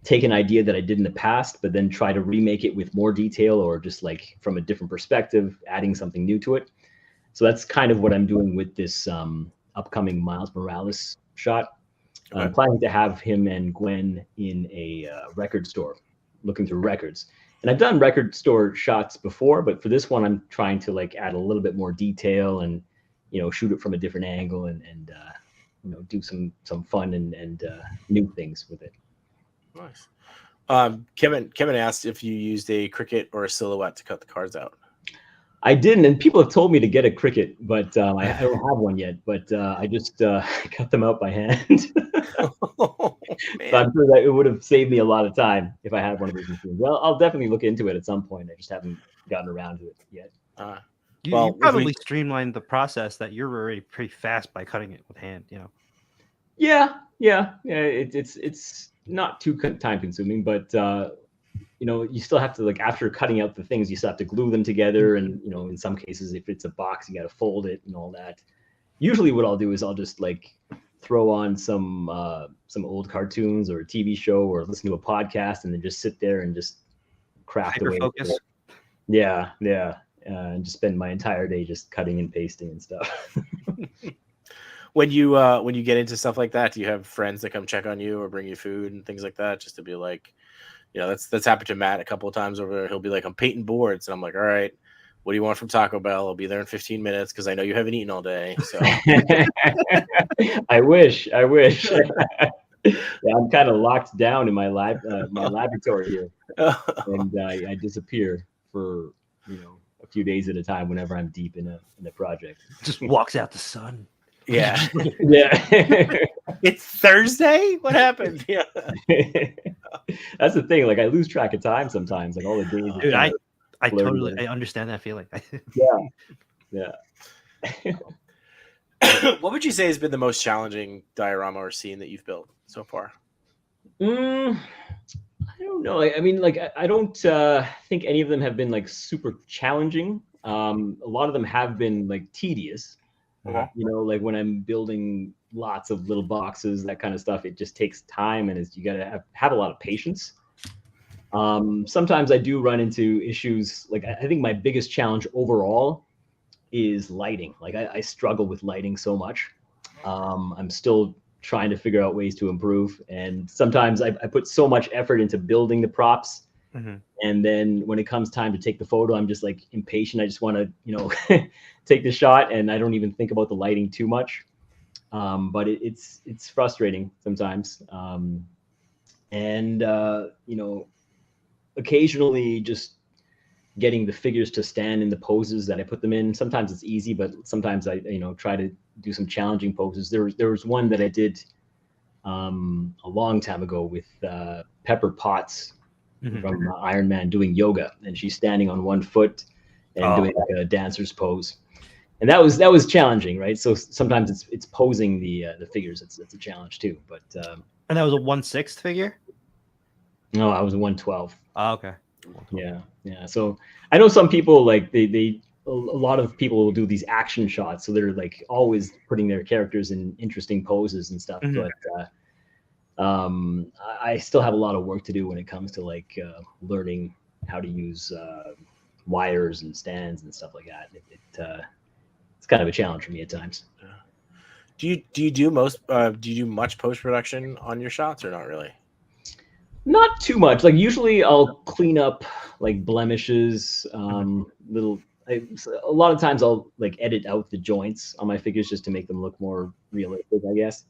take an idea that I did in the past, but then try to remake it with more detail or just like from a different perspective, adding something new to it. So that's kind of what I'm doing with this upcoming Miles Morales shot. I'm planning to have him and Gwen in a record store looking through records. And I've done record store shots before, but for this one, I'm trying to like add a little bit more detail and, shoot it from a different angle and do some fun and new things with it. Nice. Kevin asked if you used a Cricut or a Silhouette to cut the cards out. I didn't, and people have told me to get a Cricut, but I don't have one yet. But I just cut them out by hand. Oh, so I'm sure that it would have saved me a lot of time if I had one of these machines. Well, I'll definitely look into it at some point. I just haven't gotten around to it yet. You probably streamlined the process that you're already pretty fast by cutting it with hand. Yeah. It's not too time consuming, but you still have to, like, after cutting out the things, you still have to glue them together. And, in some cases, if it's a box, you got to fold it and all that. Usually what I'll do is I'll just like throw on some old cartoons or a TV show or listen to a podcast and then just sit there and just craft away. Focus. Yeah. And just spend my entire day just cutting and pasting and stuff. When you get into stuff like that, do you have friends that come check on you or bring you food and things like that, just to be like, that's happened to Matt a couple of times over there. He'll be like, I'm painting boards, and I'm like, all right, what do you want from Taco Bell? I'll be there in 15 minutes because I know you haven't eaten all day. So I wish. Yeah, I'm kind of locked down in my laboratory here, and I disappear for a few days at a time whenever I'm deep in a project. Just walks out the sun. Yeah. It's Thursday? What happened? Yeah. That's the thing. Like, I lose track of time sometimes. Like, all the days. Dude, I totally understand that feeling. Yeah. What would you say has been the most challenging diorama or scene that you've built so far? I don't know. I mean, like, I don't think any of them have been like super challenging. A lot of them have been like tedious. Like when I'm building lots of little boxes, that kind of stuff, it just takes time, and you got to have a lot of patience. Sometimes I do run into issues. Like, I think my biggest challenge overall is lighting. Like, I struggle with lighting so much. I'm still trying to figure out ways to improve. And sometimes I put so much effort into building the props. And then when it comes time to take the photo, I'm just like impatient. I just want to, take the shot, and I don't even think about the lighting too much. But it's frustrating sometimes. And occasionally just getting the figures to stand in the poses that I put them in. Sometimes it's easy, but sometimes I, try to do some challenging poses. There was one that I did a long time ago with Pepper Potts from Iron Man doing yoga, and she's standing on one foot and doing like a dancer's pose. And that was challenging, right? So sometimes it's posing the figures. It's a challenge too. But and that was a 1/6 figure? No, I was a 112. Oh, okay. Yeah. So I know some people, like, a lot of people will do these action shots, so they're like always putting their characters in interesting poses and stuff. But I still have a lot of work to do when it comes to like learning how to use wires and stands and stuff like that. It's kind of a challenge for me at times. Do you do much post-production on your shots, or not really? Not too much. Like, usually I'll clean up like blemishes, little. A lot of times I'll like edit out the joints on my figures just to make them look more realistic, I guess.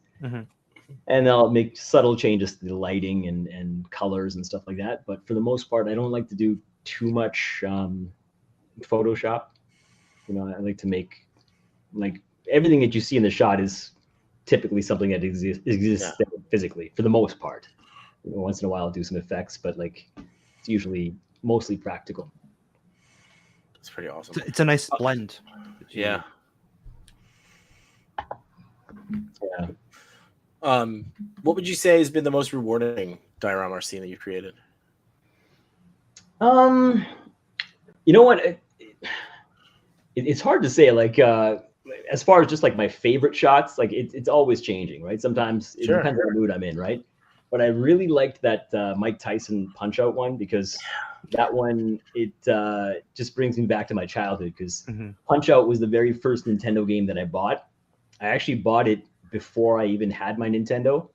And I'll make subtle changes to the lighting and colors and stuff like that. But for the most part, I don't like to do too much Photoshop. I like to make, like, everything that you see in the shot is typically something that exists physically for the most part. Once in a while I'll do some effects, but like it's usually mostly practical. It's pretty awesome. It's a nice blend. Yeah. What would you say has been the most rewarding diorama scene that you've created? You know what? It's hard to say. Like, as far as just like my favorite shots, like it's always changing, right? Sometimes it depends on the mood I'm in, right? But I really liked that Mike Tyson Punch Out one, because that one, it just brings me back to my childhood, because Punch Out was the very first Nintendo game that I bought. I actually bought it before I even had my Nintendo.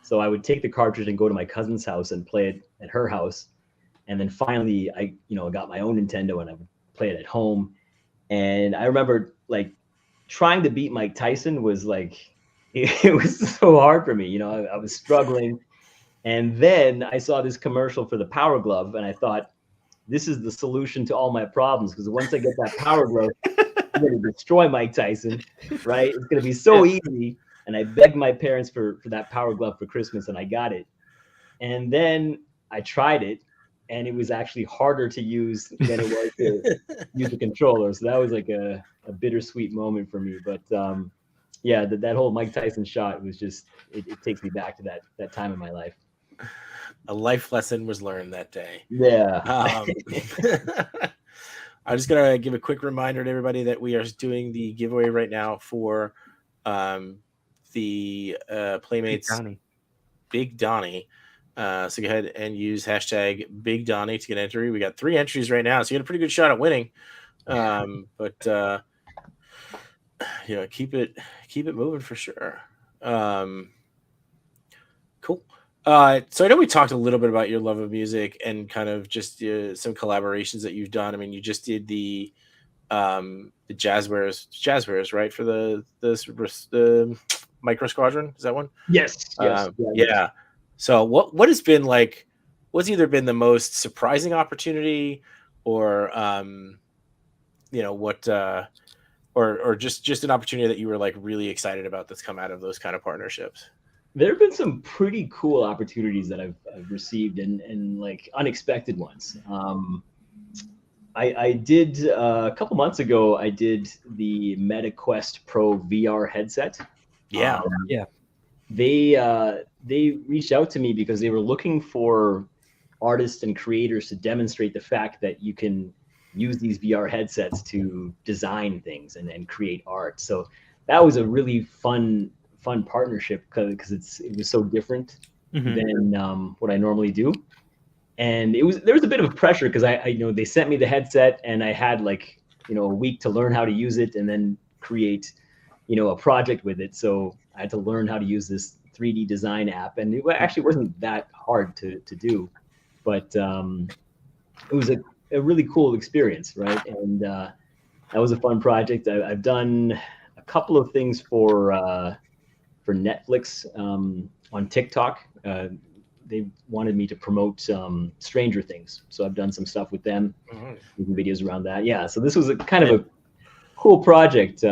So I would take the cartridge and go to my cousin's house and play it at her house. And then finally I got my own Nintendo and I would play it at home. And I remember like trying to beat Mike Tyson was like, it was so hard for me. I was struggling. And then I saw this commercial for the Power Glove, and I thought, this is the solution to all my problems, because once I get that Power Glove, I'm going to destroy Mike Tyson, right? It's going to be so easy. And I begged my parents for that Power Glove for Christmas, and I got it. And then I tried it, and it was actually harder to use than it was to use the controller. So that was like a bittersweet moment for me. But yeah, that whole Mike Tyson shot was just, it takes me back to that time in my life. A life lesson was learned that day. Yeah. I'm just going to give a quick reminder to everybody that we are doing the giveaway right now for the Playmates Big Donnie. So go ahead and use hashtag Big Donnie to get an entry. We got 3 entries right now, so you got a pretty good shot at winning. But keep it moving for sure. Cool. So I know we talked a little bit about your love of music and kind of just some collaborations that you've done. I mean, you just did the Jazzwares, right? For the Micro Squadron, is that one? Yes. Yeah. So what has been like? What's either been the most surprising opportunity, or or just an opportunity that you were like really excited about that's come out of those kind of partnerships? There have been some pretty cool opportunities that I've received, and like unexpected ones. I did a couple months ago. I did the MetaQuest Pro VR headset. Yeah. They reached out to me because they were looking for artists and creators to demonstrate the fact that you can use these VR headsets to design things and create art. So that was a really fun partnership, because it was so different than what I normally do. And there was a bit of pressure, because I they sent me the headset and I had like a week to learn how to use it and then create a project with it. So I had to learn how to use this 3D design app, and it actually wasn't that hard to do, but it was a really cool experience, right? And that was a fun project. I've done a couple of things for Netflix on TikTok. They wanted me to promote Stranger Things, so I've done some stuff with them, making videos around that. Yeah, so this was a kind of a cool project,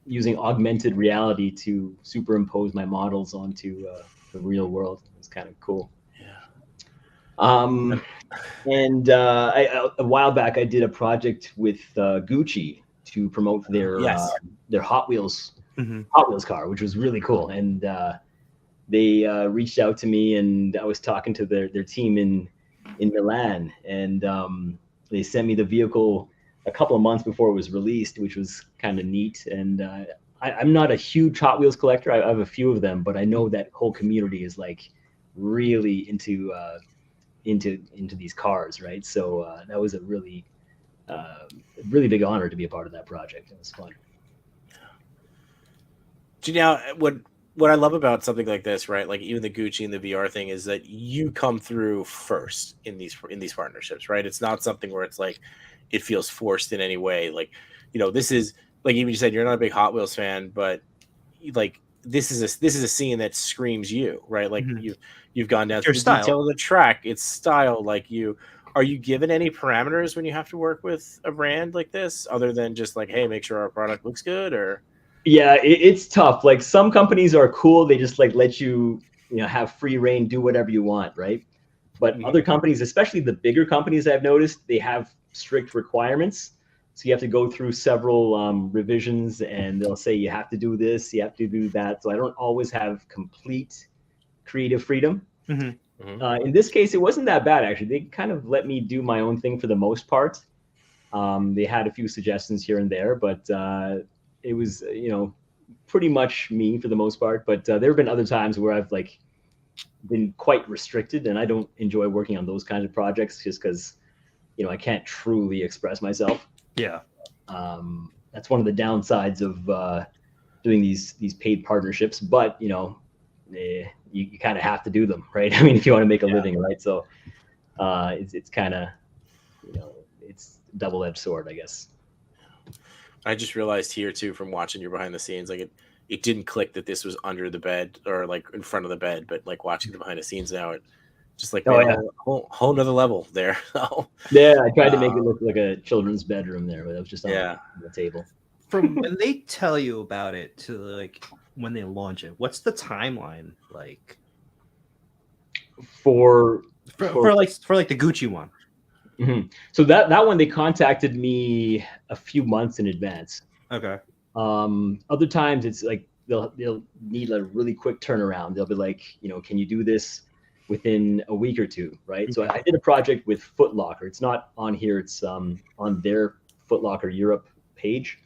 using augmented reality to superimpose my models onto the real world. It was kind of cool. Yeah. And a while back, I did a project with Gucci to promote their Hot Wheels car, which was really cool. And they reached out to me, and I was talking to their team in Milan, and they sent me the vehicle a couple of months before it was released, which was kind of neat. And I'm not a huge Hot Wheels collector. I have a few of them, but I know that whole community is like really into these cars, right? So that was a really big honor to be a part of that project. It was fun. Now, what I love about something like this, right? Like even the Gucci and the VR thing, is that you come through first in these partnerships, right? It's not something where it's like it feels forced in any way. Like, this is like, even you said you're not a big Hot Wheels fan, but like this is a scene that screams you, right? Like you've gone down to the detail of the track. It's style. Like are you given any parameters when you have to work with a brand like this, other than just like, hey, make sure our product looks good? Or yeah, it's tough. Like some companies are cool. They just like let you have free reign, do whatever you want, right? But other companies, especially the bigger companies I've noticed, they have strict requirements. So you have to go through several revisions, and they'll say you have to do this, you have to do that. So I don't always have complete creative freedom. In this case, it wasn't that bad, actually. They kind of let me do my own thing for the most part. They had a few suggestions here and there, but it was, pretty much me for the most part. But there have been other times where I've been quite restricted, and I don't enjoy working on those kinds of projects just because, I can't truly express myself. Yeah. That's one of the downsides of doing these paid partnerships, but you kind of have to do them, right? I mean, if you want to make a living, right? So it's kind of, it's a double-edged sword, I guess. I just realized here too, from watching your behind the scenes, it didn't click that this was under the bed or in front of the bed, but watching the behind the scenes now, it just a whole nother level there. Yeah, I tried to make it look like a children's bedroom there, but it was just on the table. From when they tell you about it to when they launch it, what's the timeline like? For the Gucci one. Mm-hmm. So that one, they contacted me a few months in advance. Okay. Other times it's they'll need a really quick turnaround. They'll be like, can you do this within a week or two, right? Okay. So I did a project with Foot Locker. It's not on here. It's on their Foot Locker Europe page.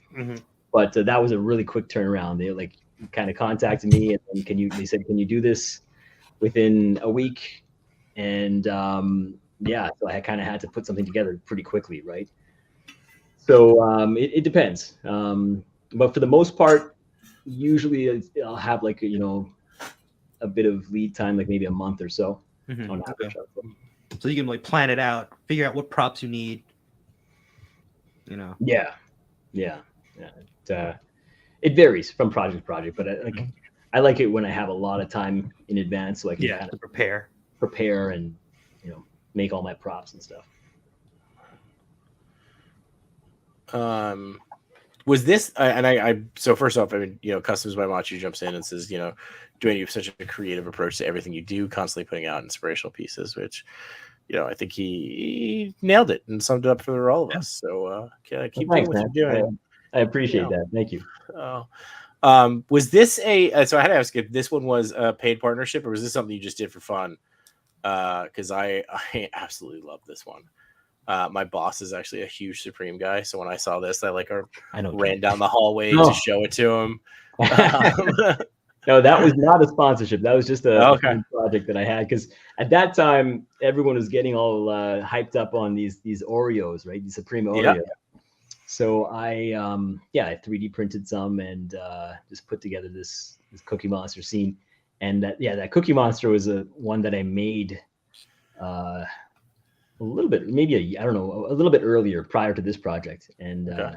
But that was a really quick turnaround. They kind of contacted me, and then they said, can you do this within a week? And so I kind of had to put something together pretty quickly, right? So it depends. But for the most part, usually I'll have a bit of lead time, maybe a month or so. On average. So you can plan it out, figure out what props you need. Yeah. It varies from project to project, but I like it when I have a lot of time in advance, so I can kind of prepare and make all my props and stuff. Was this I so first off, Customs by Matchu jumps in and says, Duane, you have such a creative approach to everything you do, constantly putting out inspirational pieces, which I think he nailed it and summed it up for all of us. So keep doing what you're doing. I appreciate that. Thank you. Was this so I had to ask if this one was a paid partnership, or was this something you just did for fun? Because I absolutely love this one. My boss is actually a huge Supreme guy, so when I saw this, I ran down the hallway to show it to him. No, that was not a sponsorship. That was just a project that I had, because at that time everyone was getting all hyped up on these Oreos, right? These Supreme Oreos. Yeah. So I 3D printed some and just put together this Cookie Monster scene, and that Cookie Monster was one that I made a little bit, maybe a little bit earlier, prior to this project, and it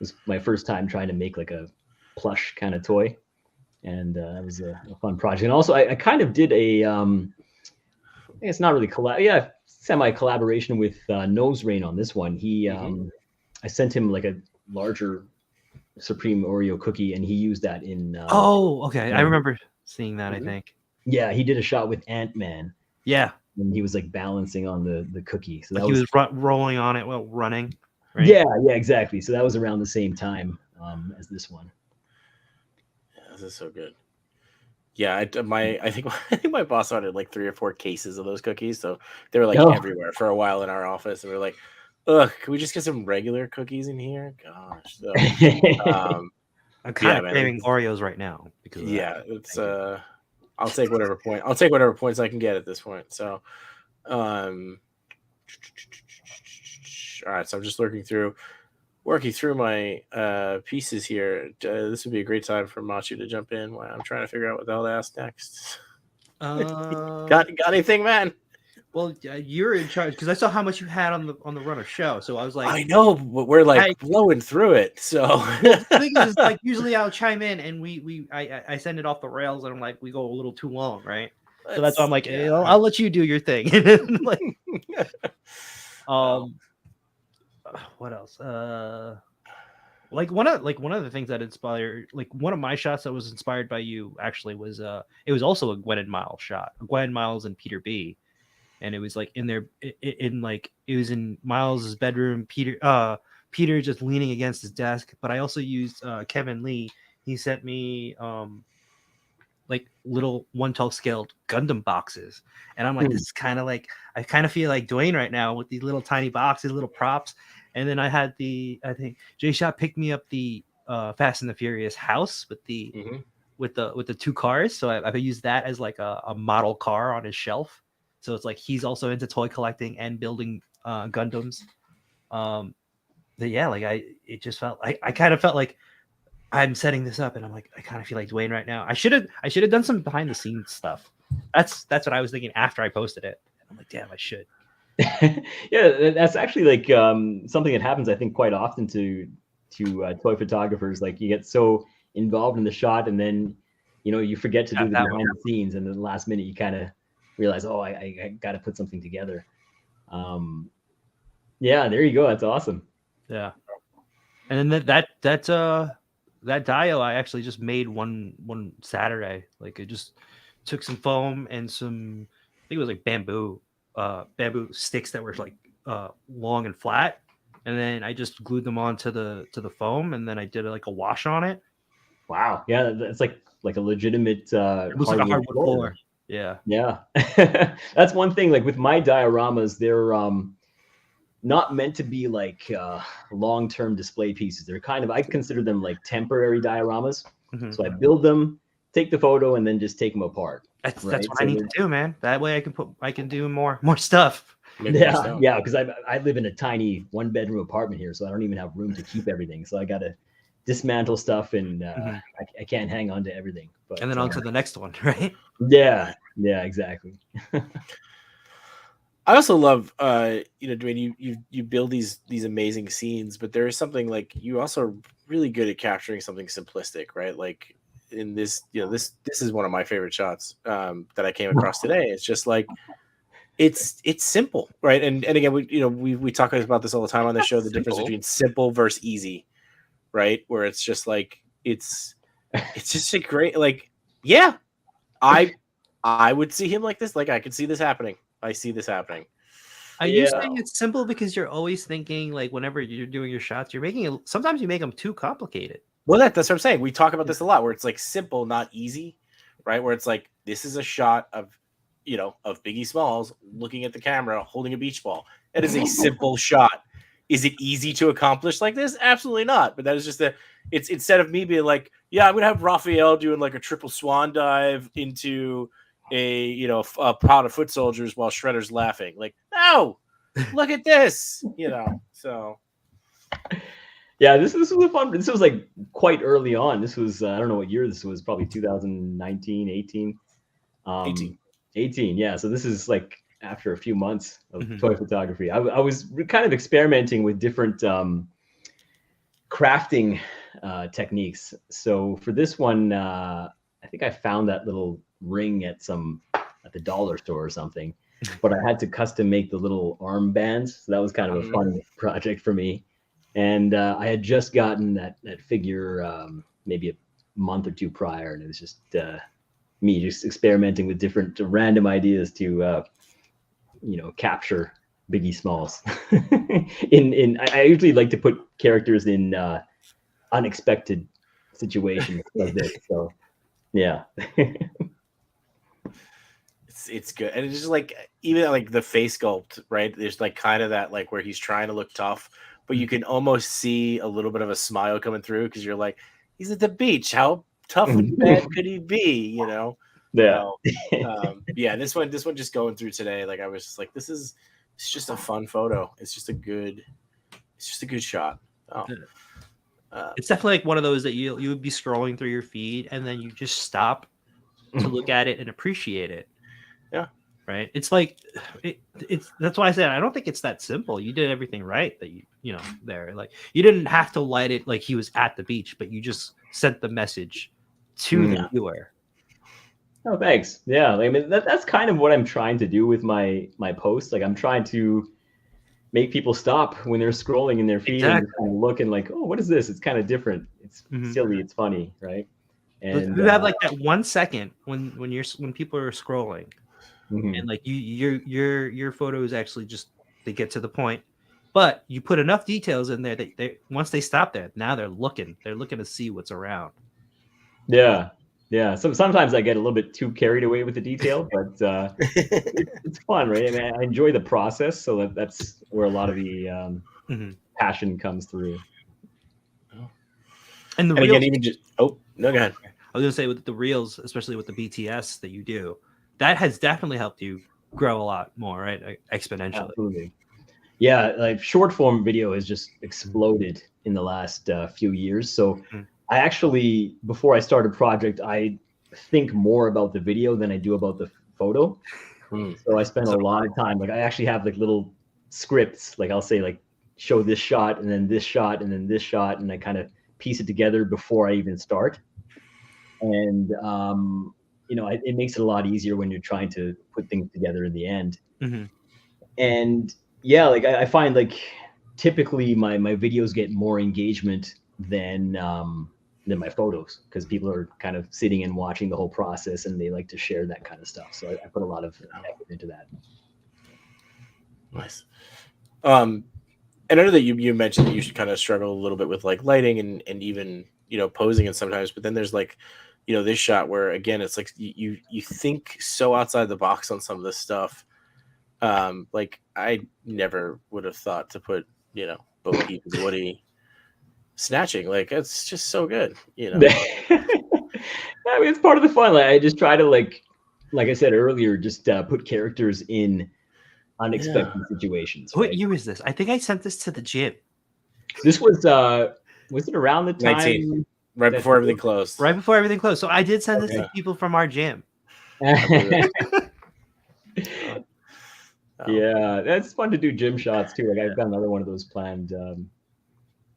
was my first time trying to make a plush kind of toy, and it was a fun project. And also I kind of did it's not really semi collaboration with Nose Rain on this one. He I sent him a larger Supreme Oreo cookie, and he used that in. I remember seeing that. I think. Yeah, he did a shot with Ant-Man. Yeah, and he was balancing on the cookie. So he was rolling on it while running. Right? Yeah, exactly. So that was around the same time as this one. Yeah, this is so good. Yeah, I think my boss ordered 3 or 4 cases of those cookies, so they were everywhere for a while in our office, and we were like, ugh, can we just get some regular cookies in here? Gosh. So, I'm kind of craving Oreos right now because it's I'll take whatever points I can get at this point. So all right, so I'm just working through my pieces here. This would be a great time for Matchu to jump in while I'm trying to figure out what the hell to ask next. Got anything, man? Well, you're in charge, because I saw how much you had on the runner show. So I was like, I know, but we're blowing through it. So the thing is, usually I'll chime in and I send it off the rails, and I'm like, we go a little too long, right? So that's why I'm like, hey, I'll let you do your thing. What else? One of the things that inspired, one of my shots that was inspired by you actually was it was also a Gwen and Miles shot, Gwen, Miles, and Peter B. And it was in there, it was in Miles's bedroom. Peter just leaning against his desk. But I also used Kevin Lee. He sent me like little 1/12 scaled Gundam boxes, and I'm like, this is kind of like, I kind of feel like Duane right now with these little tiny boxes, little props. And then I think Jshot picked me up the Fast and the Furious house with the with the 2 cars, so I've used that as like a model car on his shelf. So it's like he's also into toy collecting and building Gundams. But yeah, like it just felt I kind of felt like I'm setting this up, and I'm like, I kind of feel like Duane right now. I should have done some behind the scenes stuff. That's what I was thinking after I posted it. I'm like, damn, I should. Yeah, that's actually like something that happens, I think, quite often to toy photographers. Like you get so involved in the shot, and then you forget to do the behind the scenes, and then the last minute you kind of realize, oh, I got to put something together. Yeah, there you go. That's awesome. Yeah, and then that dio I actually just made one Saturday. Like I just took some foam and some, I think it was like bamboo sticks that were like long and flat, and then I just glued them onto the foam, and then I did like a wash on it. Wow, yeah, that's like a legitimate it looks like a hardwood floor. Yeah. That's one thing. Like with my dioramas, they're not meant to be like long-term display pieces. They're kind of, I consider them like temporary dioramas. So I build them, take the photo, and then just take them apart. That's what I need to do, man. That way I can do more stuff. Yeah, because I live in a tiny 1-bedroom apartment here, so I don't even have room to keep everything. So I got to dismantle stuff, and I can't hang on to everything. But, and then on to the next one, right? Yeah, exactly. I also love, Duane, you build these amazing scenes, but there is something like you also are really good at capturing something simplistic, right? Like in this, this is one of my favorite shots that I came across today. It's just like it's simple, right? And again, we talk about this all the time on the show, the difference between simple versus easy, right? Where it's just like it's just a great, like, yeah, I would see him like this. Like I could see this happening. I see this happening. Are you saying it's simple because you're always thinking, like, whenever you're doing your shots, you're making it, sometimes you make them too complicated? Well, that's what I'm saying. We talk about this a lot, where it's like simple, not easy, right? Where it's like, this is a shot of Biggie Smalls looking at the camera, holding a beach ball. That is a simple shot. Is it easy to accomplish like this? Absolutely not. But that is just it's instead of me being like, yeah, I'm going to have Raphael doing like a triple swan dive into a pot of foot soldiers while Shredder's laughing. Like, no, look at this, so. Yeah, this was a fun. This was like quite early on. This was I don't know what year this was. Probably 2019, 18. 18. Yeah. So this is like after a few months of toy photography. I was kind of experimenting with different crafting techniques. So for this one, I think I found that little ring at the dollar store or something, but I had to custom make the little arm bands. So that was kind of a fun project for me. And I had just gotten that figure maybe a month or two prior, and it was just me just experimenting with different random ideas to capture Biggie Smalls. I usually like to put characters in unexpected situations like this. So yeah. It's good. And it's just like, even like the face sculpt, right? There's like kind of that, like, where he's trying to look tough, but you can almost see a little bit of a smile coming through, because you're like, he's at the beach. How tough and bad could he be? Yeah. So, yeah, this one just going through today, like, I was just like, it's just a fun photo. It's just a good shot. Oh. It's definitely like one of those that you would be scrolling through your feed, and then you just stop to look at it and appreciate it. Yeah. Right. It's like it's that's why I said I don't think it's that simple. You did everything right that there. Like, you didn't have to light it like he was at the beach, but you just sent the message to the viewer. Oh, thanks. Yeah, I mean that's kind of what I'm trying to do with my posts. Like, I'm trying to make people stop when they're scrolling in their feed and kind of look and like, oh, what is this? It's kind of different. It's silly. It's funny, right? And you have like that 1 second when people are scrolling, and like your photos actually just, they get to the point, But you put enough details in there that they once they stop there, now they're looking to see what's around. Yeah. Yeah. Sometimes I get a little bit too carried away with the detail, but it's fun, right? I mean, I enjoy the process, so that's where a lot of the passion comes through. And again, even just no, go ahead. I was gonna say with the reels, especially with the BTS that you do, that has definitely helped you grow a lot more, right? Exponentially. Absolutely. Yeah, like short form video has just exploded in the last few years. So I actually, before I start a project, I think more about the video than I do about the photo. So I spend a lot of time. Like I actually have like little scripts. Like I'll say like show this shot and then this shot and then this shot, and I kind of piece it together before I even start. And it makes it a lot easier when you're trying to put things together in the end. And yeah, like I find like typically my videos get more engagement than my photos, because people are kind of sitting and watching the whole process and they like to share that kind of stuff. So I put a lot of effort into that. Nice. And I know that you mentioned that you should kind of struggle a little bit with like lighting and even posing and sometimes, but then there's like this shot where again it's like you think so outside the box on some of this stuff. Like I never would have thought to put Bo Peep and Woody snatching. Like it's just so good. I mean, it's part of the fun. Like I just try to like I said earlier, just put characters in unexpected situations. What year is this? I think I sent this to the gym. This was it around the time 19, right before everything closed? Right before everything closed. So I did send this to people from our gym. Yeah, that's fun to do gym shots too. Like I've got another one of those planned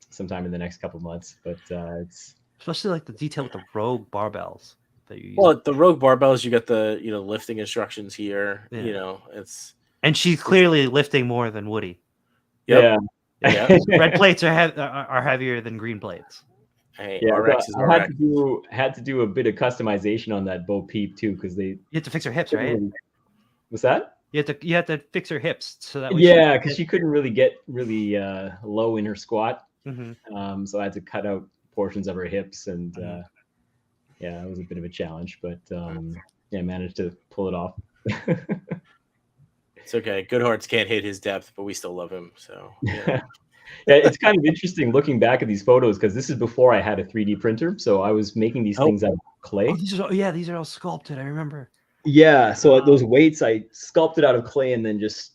sometime in the next couple months. But it's especially like the detail with the Rogue barbells that you use. Well, the Rogue barbells, you got the lifting instructions here. Yeah. It's and she's clearly lifting more than Woody. Yep. Yeah. Red plates are heavier than green plates. Hey, yeah, RX is I RX. had to do a bit of customization on that Bo Peep too, because you have to fix her hips, right? What's that? You have to fix her hips so that because she couldn't really get low in her squat. So I had to cut out portions of her hips, and it was a bit of a challenge, but managed to pull it off. It's okay. Goodhart's can't hit his depth, but we still love him. So yeah, it's kind of interesting looking back at these photos, because this is before I had a 3D printer, so I was making these things out of clay. These are all sculpted. I remember. Yeah, so those weights I sculpted out of clay and then just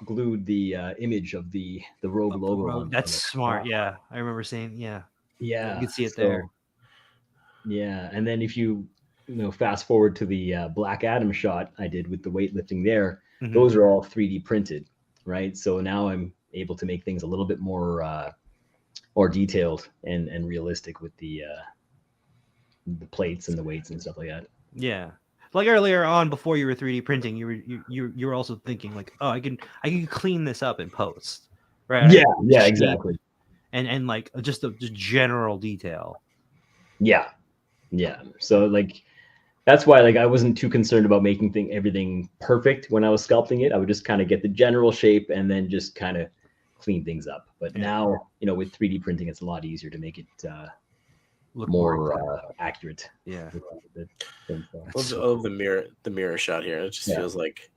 glued the image of the Rogue logo on. That's smart. Yeah, I remember seeing. Yeah, you can see it there. Yeah, and then if you fast forward to the Black Adam shot I did with the weightlifting there, those are all 3D printed, right? So now I'm able to make things a little bit more detailed and realistic with the plates and the weights and stuff like that. Yeah. Like earlier on, before you were 3D printing, you were also thinking like, oh, I can clean this up in post, right? Yeah, exactly. And like just the general detail. Yeah. So like that's why like I wasn't too concerned about making everything perfect when I was sculpting it. I would just kind of get the general shape and then just kind of clean things up. But now with 3D printing, it's a lot easier to make it look more accurate. Yeah. I love the mirror shot here. It just feels like,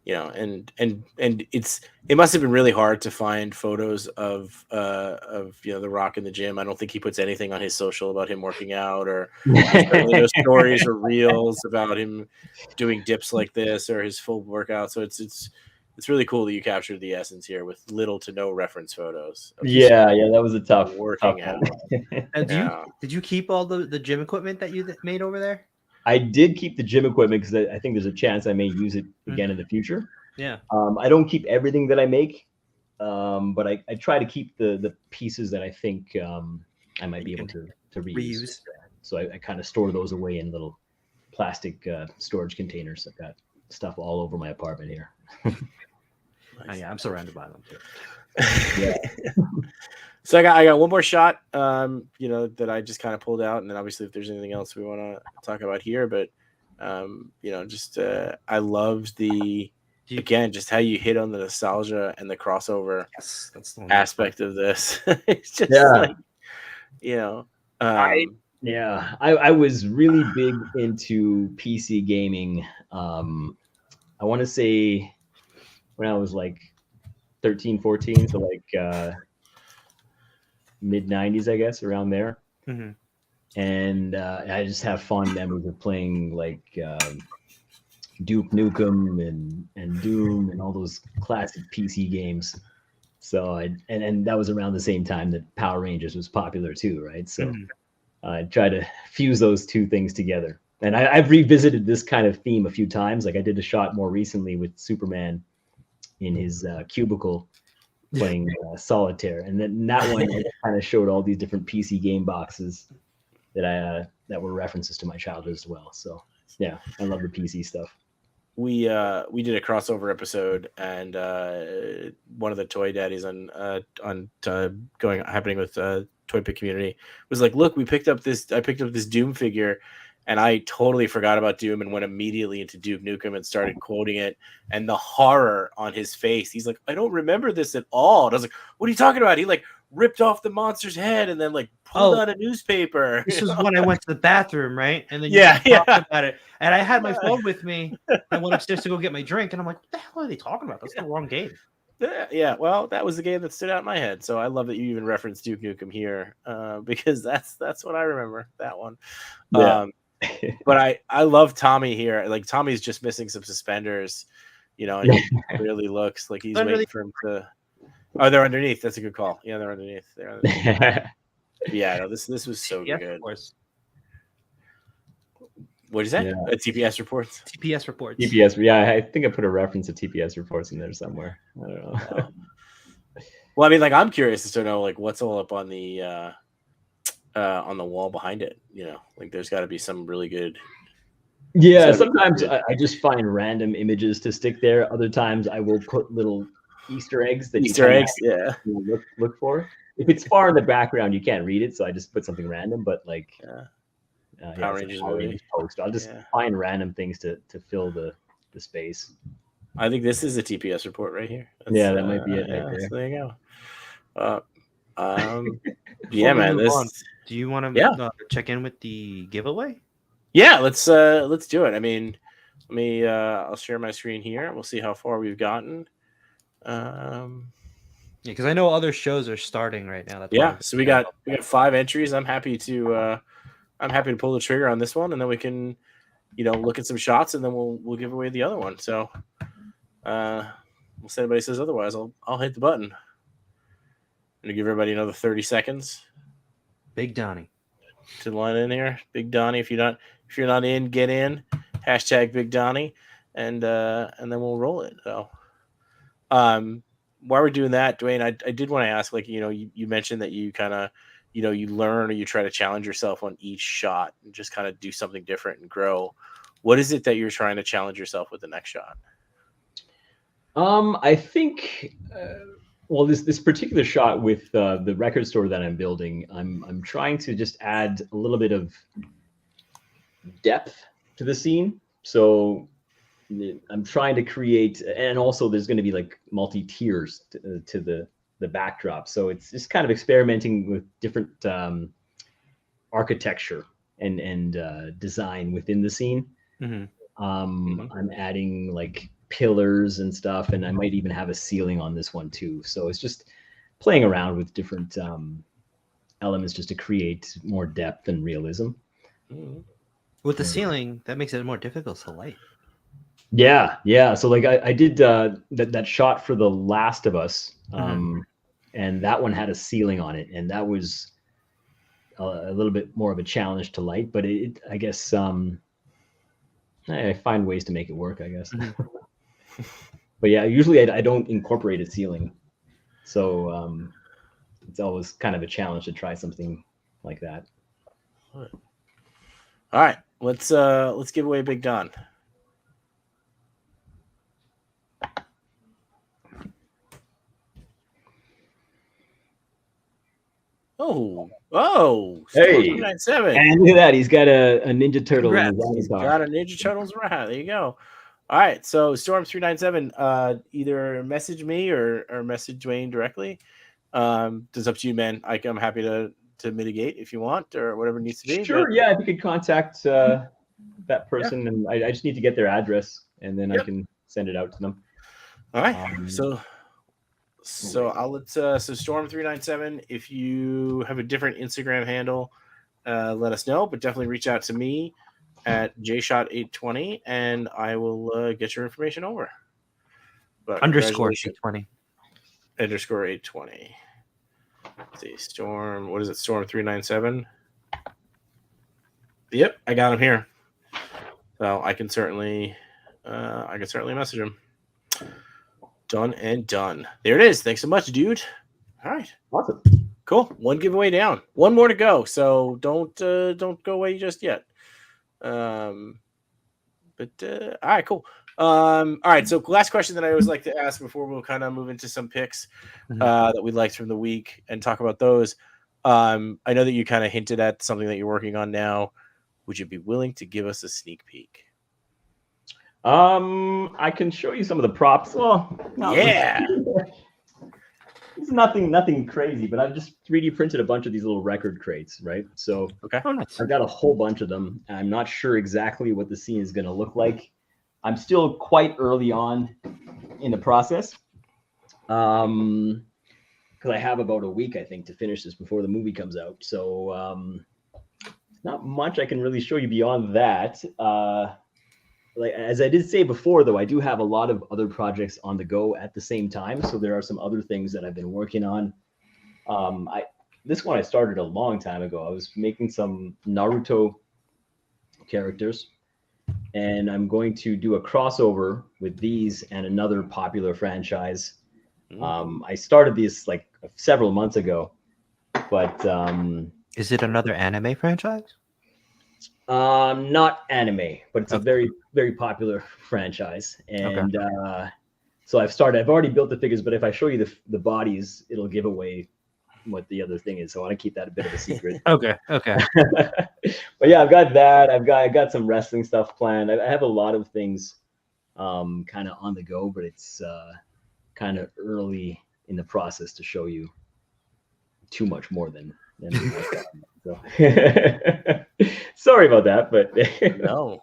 and it must have been really hard to find photos of The Rock in the gym. I don't think he puts anything on his social about him working out, or no stories or reels about him doing dips like this or his full workout. So it's really cool that you captured the essence here with little to no reference photos. Yeah, that was a tough working out. Did you keep all the gym equipment that you made over there? I did keep the gym equipment because I think there's a chance I may use it again in the future. Yeah. I don't keep everything that I make, but I try to keep the pieces that I think I might be able to reuse. So I kind of store those away in little plastic storage containers. I've got stuff all over my apartment here. Nice. I'm surrounded by them too. Yeah. So I got one more shot, that I just kind of pulled out, and then obviously if there's anything else we want to talk about here, but I loved the. Did again, just how you hit on the nostalgia and the crossover That's the aspect of this. It's just like, you know, I was really big into PC gaming. I want to say when I was like 13, 14, so like mid 90s, I guess, around there. Mm-hmm. And I just have fond memories of playing like Duke Nukem and Doom and all those classic PC games. So and that was around the same time that Power Rangers was popular too, right? So I try to fuse those two things together. And I've revisited this kind of theme a few times. Like I did a shot more recently with Superman in his cubicle playing solitaire, and then that one kind of showed all these different PC game boxes that were references to my childhood as well. So yeah, I love the PC stuff. We did a crossover episode, and one of the toy daddies happening with Toy Pick Community was like, look, I picked up this Doom figure, and I totally forgot about Doom and went immediately into Duke Nukem and started quoting it, and the horror on his face, he's like, I don't remember this at all. And I was like, what are you talking about? He like ripped off the monster's head and then like pulled out a newspaper. This was when I went to the bathroom, right? And then talked about it. And I had my phone with me. I went upstairs to go get my drink, and I'm like, what the hell are they talking about? That's the wrong game. Yeah, well, that was the game that stood out in my head. So I love that you even referenced Duke Nukem here, because that's what I remember, that one. Yeah. But I love Tommy here. Like Tommy's just missing some suspenders, and he really looks like he's waiting for him to. Oh, they're underneath. That's a good call. Yeah, they're underneath. Yeah, no, this was so good. What is that? Yeah. TPS reports. TPS reports. TPS. Yeah, I think I put a reference to TPS reports in there somewhere. I don't know. Well, I mean, like, I'm curious to know, like, what's all up on the wall behind it. Like, there's got to be some really good. Yeah, sometimes I just find random images to stick there. Other times I will put little Easter eggs that look for. If it's far in the background, you can't read it, so I just put something random. But like Power Rangers post, I'll just find random things to fill the space. I think this is a TPS report right here. That might be it. Right there. So there you go. Yeah, man. Do you want to check in with the giveaway? Yeah, let's do it. I mean, let me. I'll share my screen here. We'll see how far we've gotten. Because I know other shows are starting right now. So we got 5 entries. I'm happy to pull the trigger on this one, and then we can, look at some shots, and then we'll give away the other one. So, unless anybody says otherwise, I'll hit the button. I'm gonna give everybody another 30 seconds. Big Donnie to line in here. Big Donnie. If you're not in, get in. # Big Donnie, and then we'll roll it. So, while we're doing that, Duane, I did want to ask, like, you mentioned that you kind of, you learn or you try to challenge yourself on each shot and just kind of do something different and grow. What is it that you're trying to challenge yourself with the next shot? I think, this particular shot with the record store that I'm building, I'm trying to just add a little bit of depth to the scene. So I'm trying to create, and also there's going to be like multi-tiers to the backdrop. So it's just kind of experimenting with different architecture and design within the scene. Mm-hmm. I'm adding like pillars and stuff, and I might even have a ceiling on this one too. So it's just playing around with different elements just to create more depth and realism. With the ceiling, that makes it more difficult to light. Yeah. So like I did that shot for The Last of Us, and that one had a ceiling on it, and that was a little bit more of a challenge to light. But I guess I find ways to make it work, I guess. But yeah, usually I don't incorporate a ceiling, so it's always kind of a challenge to try something like that. All right, let's give away Big Don. Oh, hey, 297. And look at that, he's got a Ninja Turtle. He's got a Ninja Turtles rat. There you go. All right, so Storm397, either message me or message Duane directly. It's up to you, man. I'm happy to mitigate if you want or whatever needs to be. Sure, yeah, if you could contact that person, and I just need to get their address, and then I can send it out to them. All right, so I'll let so Storm397, if you have a different Instagram handle, let us know, but definitely reach out to me at JShot820, and I will get your information over. But _820. _820. Let's see, Storm. What is it? Storm397. Yep, I got him here. So I can certainly message him. Done and done. There it is. Thanks so much, dude. All right. Awesome. Cool. One giveaway down. One more to go. So don't go away just yet. All right, cool. All right, so last question that I always like to ask before we'll kind of move into some picks that we liked from the week and talk about those. I know that you kind of hinted at something that you're working on now. Would you be willing to give us a sneak peek? I can show you some of the props. Well, yeah. It's nothing crazy, but I've just 3D printed a bunch of these little record crates, right? So I've got a whole bunch of them. I'm not sure exactly what the scene is going to look like. I'm still quite early on in the process, because I have about a week, I think, to finish this before the movie comes out. So not much I can really show you beyond that. Like as I did say before, though, I do have a lot of other projects on the go at the same time. So there are some other things that I've been working on. This one I started a long time ago. I was making some Naruto characters, and I'm going to do a crossover with these and another popular franchise. I started these like several months ago, but is it another anime franchise? Not anime, but it's a very, very popular franchise. And so I've already built the figures, but if I show you the bodies, it'll give away what the other thing is. So I want to keep that a bit of a secret. Okay. But yeah, I've got that. I got some wrestling stuff planned. I have a lot of things kind of on the go, but it's kind of early in the process to show you too much more than so sorry about that, but no,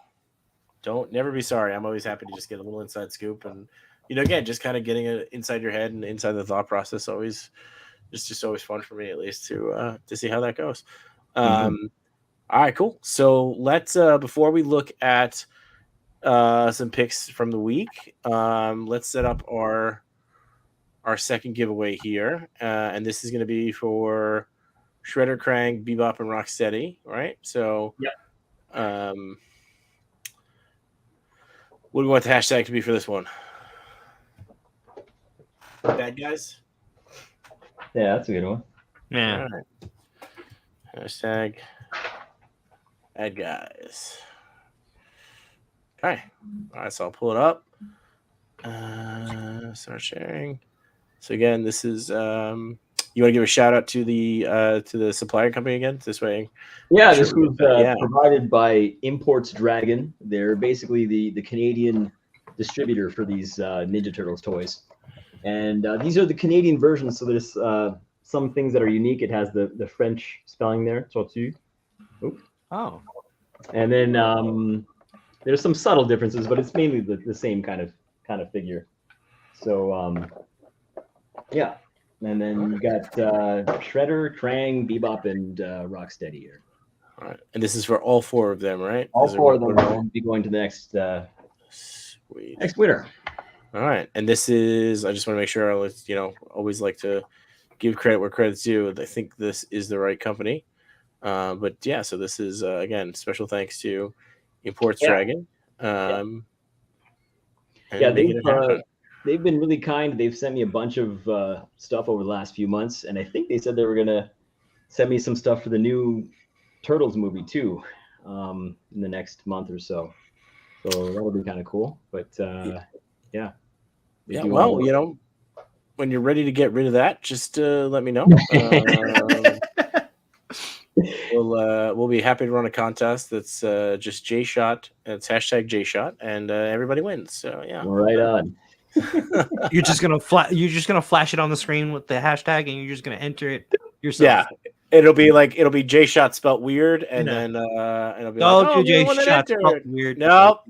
never be sorry. I'm always happy to just get a little inside scoop, and again, just kind of getting it inside your head and inside the thought process. It's just always fun for me, at least, to see how that goes. All right, cool. So let's before we look at some picks from the week, let's set up our second giveaway here, and this is going to be for Shredder, Krang, Bebop, and Rocksteady, right? So, what do we want the hashtag to be for this one? Bad guys? Yeah, that's a good one. Yeah. All right. Hashtag bad guys. Okay. All right, so I'll pull it up. Start sharing. So again, this is you want to give a shout out to the supplier company again? This way. Yeah, this was provided by Imports Dragon. They're basically the Canadian distributor for these Ninja Turtles toys. And these are the Canadian versions, so there's some things that are unique. It has the French spelling there, Tortue. Oh. And then there's some subtle differences, but it's mainly the same kind of figure. So yeah. And then you got Shredder, Krang, Bebop, and Rocksteady here. All right. And this is for all four of them, right? All four of them will be going to the next winner. All right. And this is, I just want to make sure I always like to give credit where credit's due. I think this is the right company. But yeah, so this is, again, special thanks to Imports Dragon. They've been really kind. They've sent me a bunch of stuff over the last few months, and I think they said they were going to send me some stuff for the new Turtles movie too in the next month or so. So that'll be kind of cool. But yeah. Well, when you're ready to get rid of that, just let me know. we'll be happy to run a contest that's just JShot. It's hashtag JShot, and everybody wins. So yeah, right on. You're just gonna flash it on the screen with the hashtag, and you're just gonna enter it yourself. Yeah, it'll be JShot spelt weird, and then it'll be don't like, do JShot spelt weird. No.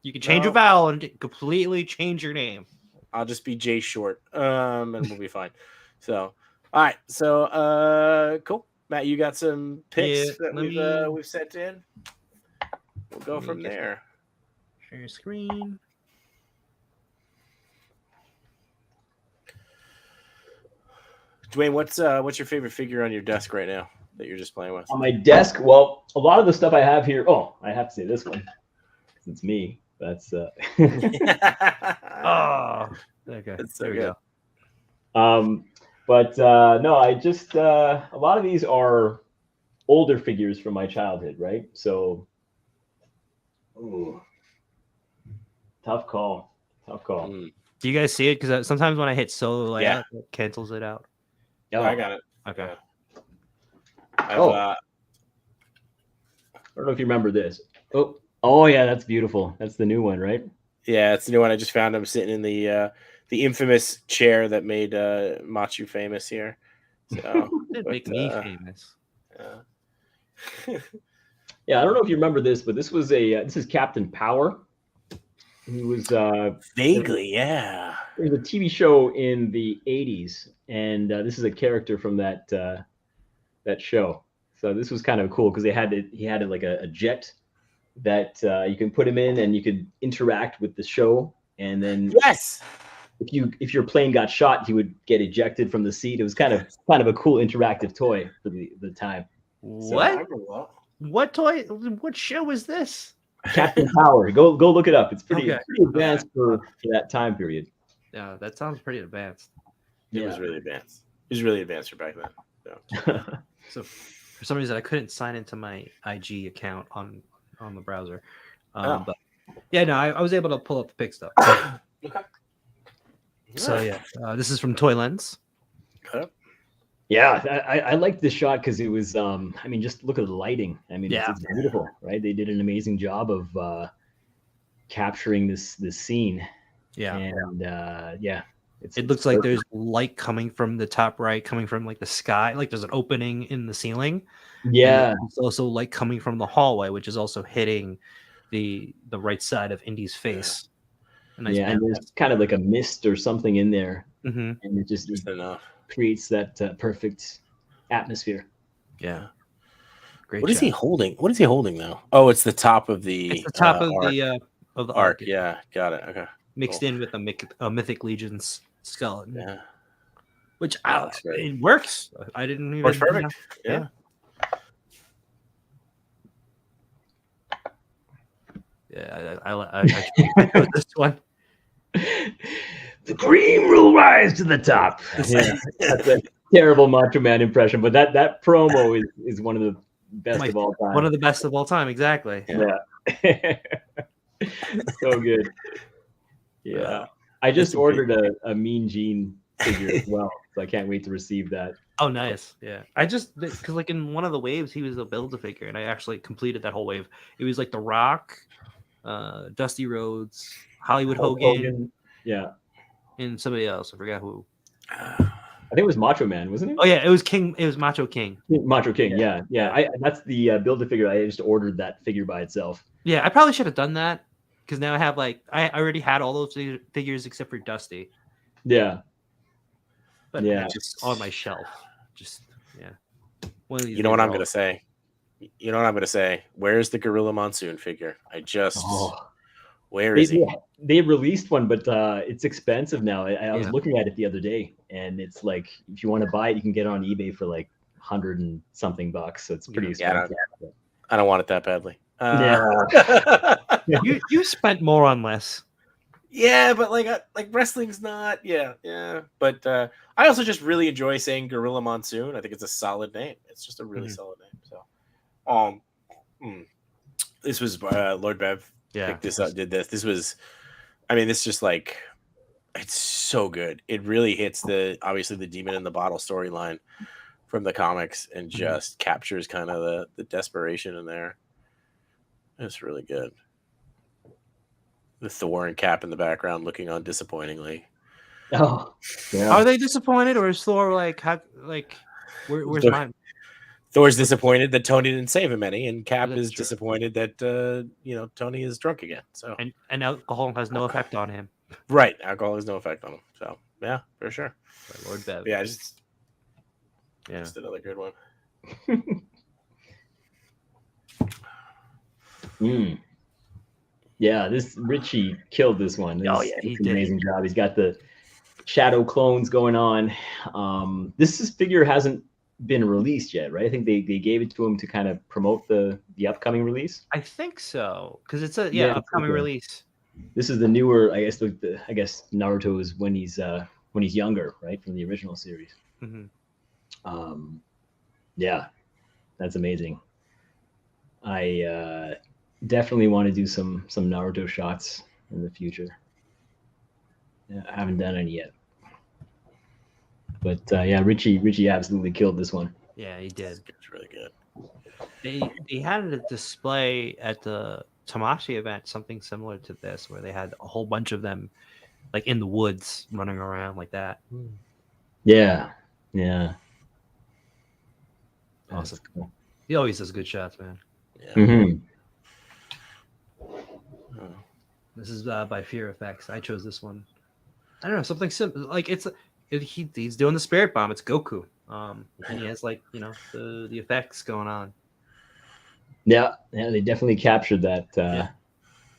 You can change a vowel and completely change your name. I'll just be J Short, and we'll be fine. So, all right. So, cool. Matt, you got some picks that we've sent in. We'll go from there. Share your screen. Duane, what's your favorite figure on your desk right now that you're just playing with? On my desk, well, a lot of the stuff I have here. Oh, I have to say this one. It's me. That's oh, okay. That's so good. But no, I just a lot of these are older figures from my childhood, right? So, tough call. Do you guys see it? Because sometimes when I hit solo layout, it cancels it out. Oh, I got it. Okay. I don't know if you remember this. Oh yeah, that's beautiful. That's the new one, right? Yeah, it's the new one. I just found him sitting in the infamous chair that made Matchu famous here. So it make me famous. Yeah, I don't know if you remember this, but this is Captain Power. He was vaguely, yeah. There was a TV show in the 80s, and this is a character from that show. So this was kind of cool because he had like a jet that you can put him in, and you could interact with the show. And then if your plane got shot, he would get ejected from the seat. It was kind of a cool interactive toy for the time. What? What toy? What show is this? Captain Power. Go look it up. It's pretty advanced for that time period. Yeah, that sounds pretty advanced. It was really advanced. It was really advanced for back then. So for some reason I couldn't sign into my IG account on the browser. But yeah, no, I was able to pull up the pick stuff. Okay. So this is from Toy Lens. Okay. Yeah, I liked this shot because it was just look at the lighting. It's beautiful, right? They did an amazing job of capturing this scene. Yeah. And it looks like there's light coming from the top right, coming from like the sky, like there's an opening in the ceiling. Yeah. It's also light coming from the hallway, which is also hitting the right side of Indy's face. And there's kind of like a mist or something in there. Mm-hmm. And it just enough. Creates that perfect atmosphere. Yeah. Great. What is he holding? What is he holding though? Oh, it's the top of the. It's the top of the arc. Yeah, got it. Okay. Mixed in with a Mythic Legion's skeleton. Yeah. Which it works. I didn't even. Works perfect. Yeah. Yeah, I this one. The cream will rise to the top. Yeah, that's a terrible Macho Man impression, but that promo is one of the best of all time. One of the best of all time, exactly. Yeah. So good. Yeah. I just ordered a Mean Gene figure as well, so I can't wait to receive that. Oh, nice. Yeah. Because like in one of the waves, he was a Build-A-Figure, and I actually completed that whole wave. It was like The Rock, Dusty Rhodes, Hollywood Hogan. Yeah. And somebody else. I forgot who. I think it was Macho Man, wasn't it? Oh, yeah. It was King. It was Macho King. Macho King. Yeah. That's the Build-A-Figure. I just ordered that figure by itself. Yeah. I probably should have done that because now I have I already had all those figures except for Dusty. Yeah. But just on my shelf. One of these. You know what I'm going to say? Where's the Gorilla Monsoon figure? Where is he? They released one, but it's expensive now. I was looking at it the other day, and it's like if you want to buy it, you can get it on eBay for like $100 and something bucks. So it's pretty expensive. I don't want it that badly. You spent more on less. Yeah, but like wrestling's not. Yeah. But I also just really enjoy saying Gorilla Monsoon. I think it's a solid name. It's just a really solid name. So, this was Lord Bev. Yeah, did this. This was, this just like, it's so good. It really hits obviously the Demon in the Bottle storyline from the comics and just captures kind of the desperation in there. It's really good. The Thor and Cap in the background looking on disappointingly. Oh, yeah. Are they disappointed, or is Thor like, where's mine? Thor's disappointed that Tony didn't save him any, and Cap is disappointed that Tony is drunk again. So and alcohol has no effect on him. Right, alcohol has no effect on him. So yeah, for sure. By Lord Bev. Yeah, just another good one. Yeah, this Richie killed this one. He did. Amazing job. He's got the shadow clones going on. This figure hasn't been released yet, right? I think they gave it to him to kind of promote the upcoming release. I think so, because it's a upcoming release. This is the newer, I guess. I guess Naruto is when he's younger, right, from the original series. Yeah, that's amazing. I definitely want to do some Naruto shots in the future. Yeah, I haven't done any yet. But yeah, Richie absolutely killed this one. Yeah, he did. It's really good. They had a display at the Tamashii event, something similar to this, where they had a whole bunch of them, like in the woods, running around like that. Yeah. Awesome. Cool. He always does good shots, man. Yeah. This is by Fear Effects. I chose this one. I don't know, something simple. Like he's doing the spirit bomb. It's Goku. And he has the effects going on. Yeah, they definitely captured that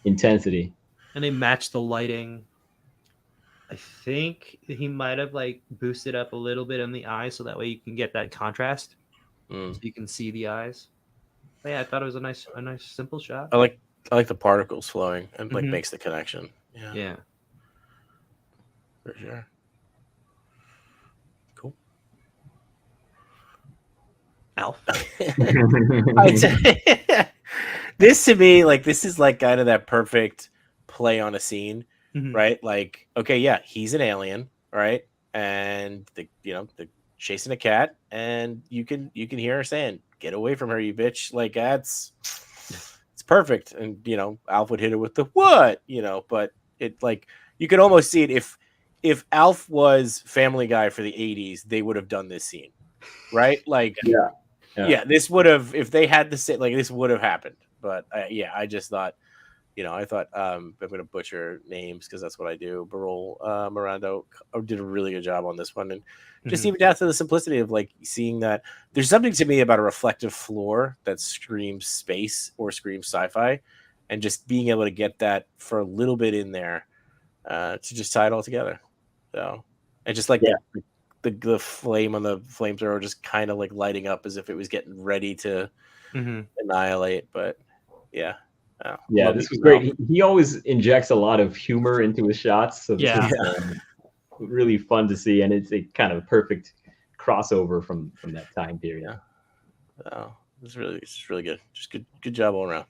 intensity. And they matched the lighting. I think he might have boosted up a little bit in the eyes so that way you can get that contrast. So you can see the eyes. But yeah, I thought it was a nice simple shot. I like the particles flowing and makes the connection. Yeah. For sure. Cool. Alf. This to me, this is kind of that perfect play on a scene, right? Like, okay, yeah, he's an alien, right? And the chasing a cat, and you can hear her saying, "Get away from her, you bitch!" Like it's perfect. And Alf would hit it with the what, but it you could almost see it if Alf was Family Guy for the 80s, they would have done this scene, right? Yeah, this would have, if they had the same, this would have happened. But I just thought, I thought I'm going to butcher names because that's what I do. Barol Mirando did a really good job on this one, and just even down to the simplicity of seeing that there's something to me about a reflective floor that screams space or screams sci-fi, and just being able to get that for a little bit in there to just tie it all together. So, and just the flame on the flamethrower just kind of lighting up as if it was getting ready to annihilate. But yeah. This was great. He always injects a lot of humor into his shots. So this is really fun to see. And it's a kind of perfect crossover from that time period. Oh, it's really good. Just good job all around.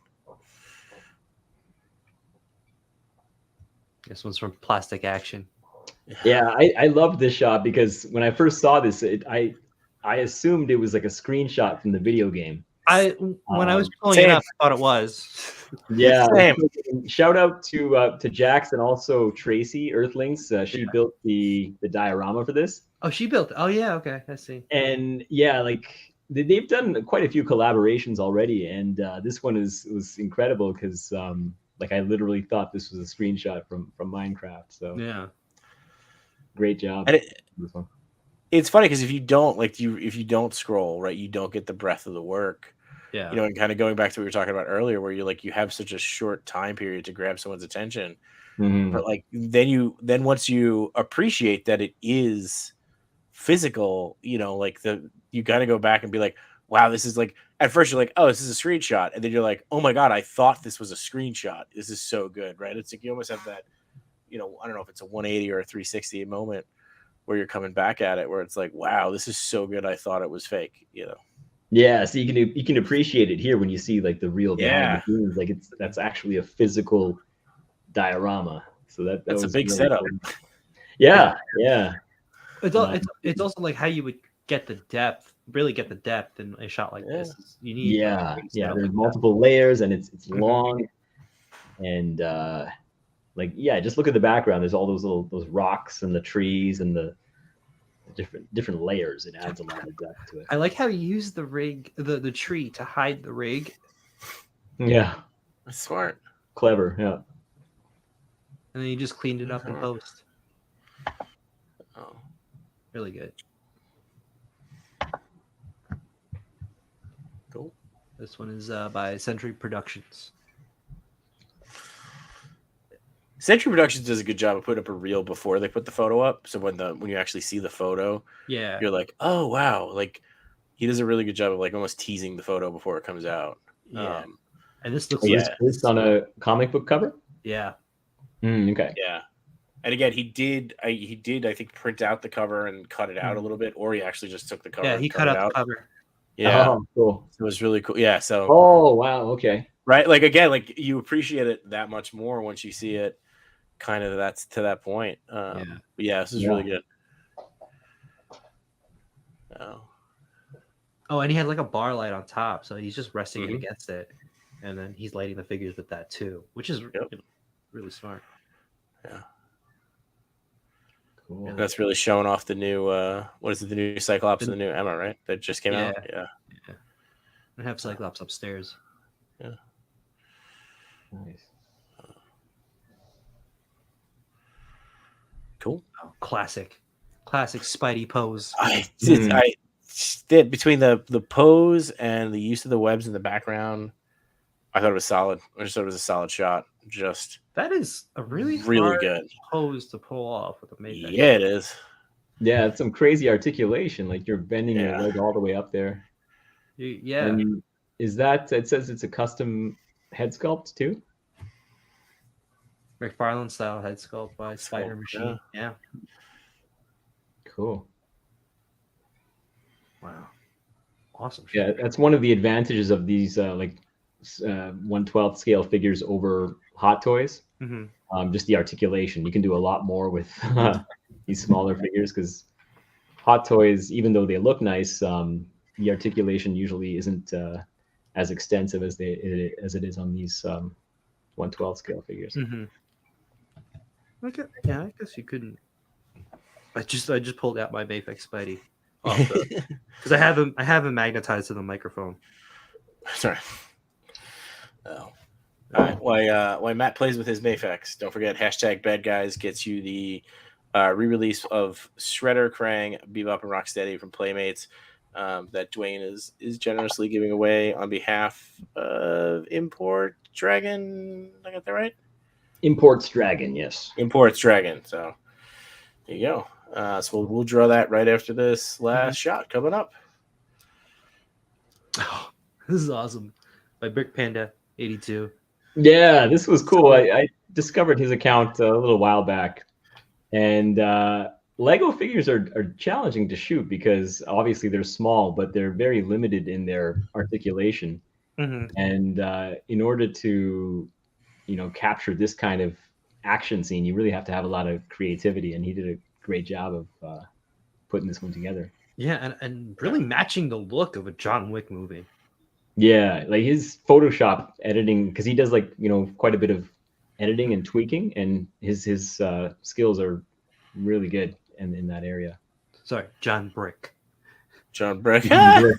This one's from Plastic Action. Yeah, I loved this shot because when I first saw this, I assumed it was a screenshot from the video game. When I was pulling it up, I thought it was. Yeah. Shout out to Jax and also Tracy Earthlings. She built the diorama for this. Oh, she built it. Oh yeah, okay, I see. And yeah, they've done quite a few collaborations already, and this one was incredible because I literally thought this was a screenshot from Minecraft. So yeah. Great job. And it's funny because if you don't scroll, right, you don't get the breadth of the work. Yeah. And kind of going back to what we were talking about earlier, where you have such a short time period to grab someone's attention. But then once you appreciate that it is physical, you got to go back and be like, wow, this is at first you're like, oh, this is a screenshot. And then you're like, oh my God, I thought this was a screenshot. This is so good, right? It's you almost have that, I don't know if it's a 180 or a 360 moment where you're coming back at it, where it's like, wow, this is so good. I thought it was fake, Yeah, so you can appreciate it here when you see the real behind the scenes. That's actually a physical diorama. So that's a big really setup. Cool. Yeah. It's also how you would get the depth really get the depth in a shot like this. You need There's multiple layers, and it's long, and just look at the background. There's all those rocks and the trees and the different layers. It adds a lot of depth to it. I like how you use the rig, the tree to hide the rig. Yeah, that's smart, clever. Yeah, and then you just cleaned it up in post. Oh, really good. Cool. This one is by Century Productions. Century Productions does a good job of putting up a reel before they put the photo up. So when you actually see the photo, you're like, oh wow, like he does a really good job of like almost teasing the photo before it comes out. Yeah, and this looks based on a comic book cover. Yeah. Okay. Yeah, and again, he did I think print out the cover and cut it out a little bit, or he actually just took the cover. Yeah, he cut out the cover. Yeah, cool. It was really cool. Yeah, so. Oh wow, okay. Right, like again, like you appreciate it that much more once you see it. Kind of that's to that point. This is really good. Oh, and he had like a bar light on top, so he's just resting it against it, and then he's lighting the figures with that too, which is really smart. Yeah, cool. And that's really showing off the new what is it? The new Cyclops and the new Emma, right? That just came out. Yeah. I have Cyclops upstairs. Yeah. Nice. Cool. Oh, classic Spidey pose. I did between the pose and the use of the webs in the background. I thought it was solid. I just thought it was a solid shot. Just that is a really good pose to pull off with a Mayfair. Yeah, it is. Yeah, it's some crazy articulation. Like you're bending your leg all the way up there. Yeah. And is that it says it's a custom head sculpt too? McFarlane style head sculpt by Spider Machine. Yeah. Cool. Wow. Awesome. Yeah, that's one of the advantages of these 1/12 scale figures over Hot Toys. Just the articulation. You can do a lot more with these smaller figures because Hot Toys, even though they look nice, the articulation usually isn't as extensive as it is on these 1/12 scale figures. Okay. Yeah, I guess you couldn't. I just pulled out my Mayfix Spidey because I have him magnetized to the microphone. Sorry. Oh. All right. While Matt plays with his Mayfix, don't forget #BadGuys gets you the re-release of Shredder, Krang, Bebop, and Rocksteady from Playmates that Duane is generously giving away on behalf of Import Dragon. I got that right? Imports Dragon, yes. Imports Dragon. So there you go. So we'll draw that right after this last shot coming up. Oh, this is awesome. By Brick Panda 82. Yeah, this was cool. I discovered his account a little while back. And Lego figures are challenging to shoot because obviously they're small, but they're very limited in their articulation. And in order to capture this kind of action scene, you really have to have a lot of creativity, and he did a great job of putting this one together. Yeah, and really matching the look of a John Wick movie. Yeah, like his Photoshop editing, because he does quite a bit of editing and tweaking, and his skills are really good in that area. Sorry, John Brick. John Brick. Really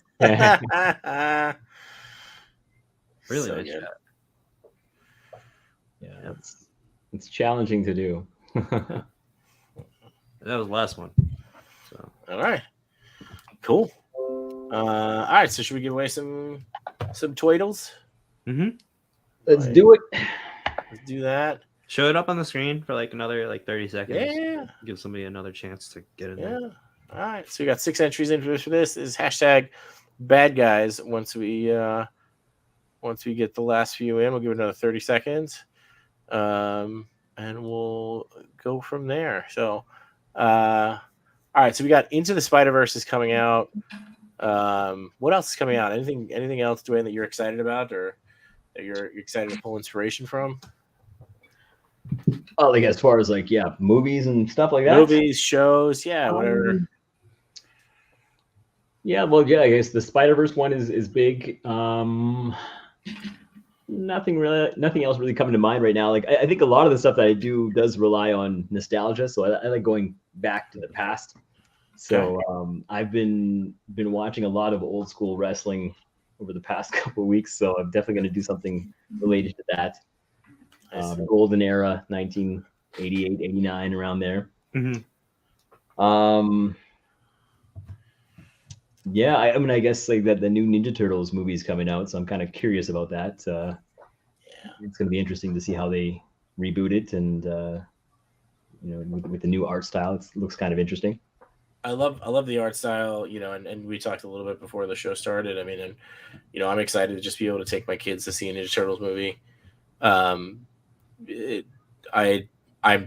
so nice shot. Yeah, it's challenging to do. That was the last one. So all right, cool. All right, so should we give away some Twiddles? Let's do it. Let's do that. Show it up on the screen for another 30 seconds. Yeah. Give somebody another chance to get in there. All right. So we got 6 entries in for this. This is #BadGuys. Once we get the last few in, we'll give it another 30 seconds. And we'll go from there. So all right, so we got Into the Spider-Verse is coming out. What else is coming out? Anything else, Duane, that you're excited about or that you're excited to pull inspiration from? Oh, as far as movies and stuff like that? Movies, shows, whatever. Yeah, well, yeah, I guess the Spider-Verse one is big. Nothing else really coming to mind right now. Like I think a lot of the stuff that I do does rely on nostalgia, so I like going back to the past. So I've been watching a lot of old school wrestling over the past couple of weeks. So I'm definitely going to do something related to that. Golden era, 1988, 89, around there. Yeah, I mean, I guess like that the new Ninja Turtles movie is coming out, so I'm kind of curious about that. It's going to be interesting to see how they reboot it, and with the new art style, it looks kind of interesting. I love the art style, and we talked a little bit before the show started. I mean, and I'm excited to just be able to take my kids to see a Ninja Turtles movie. I'm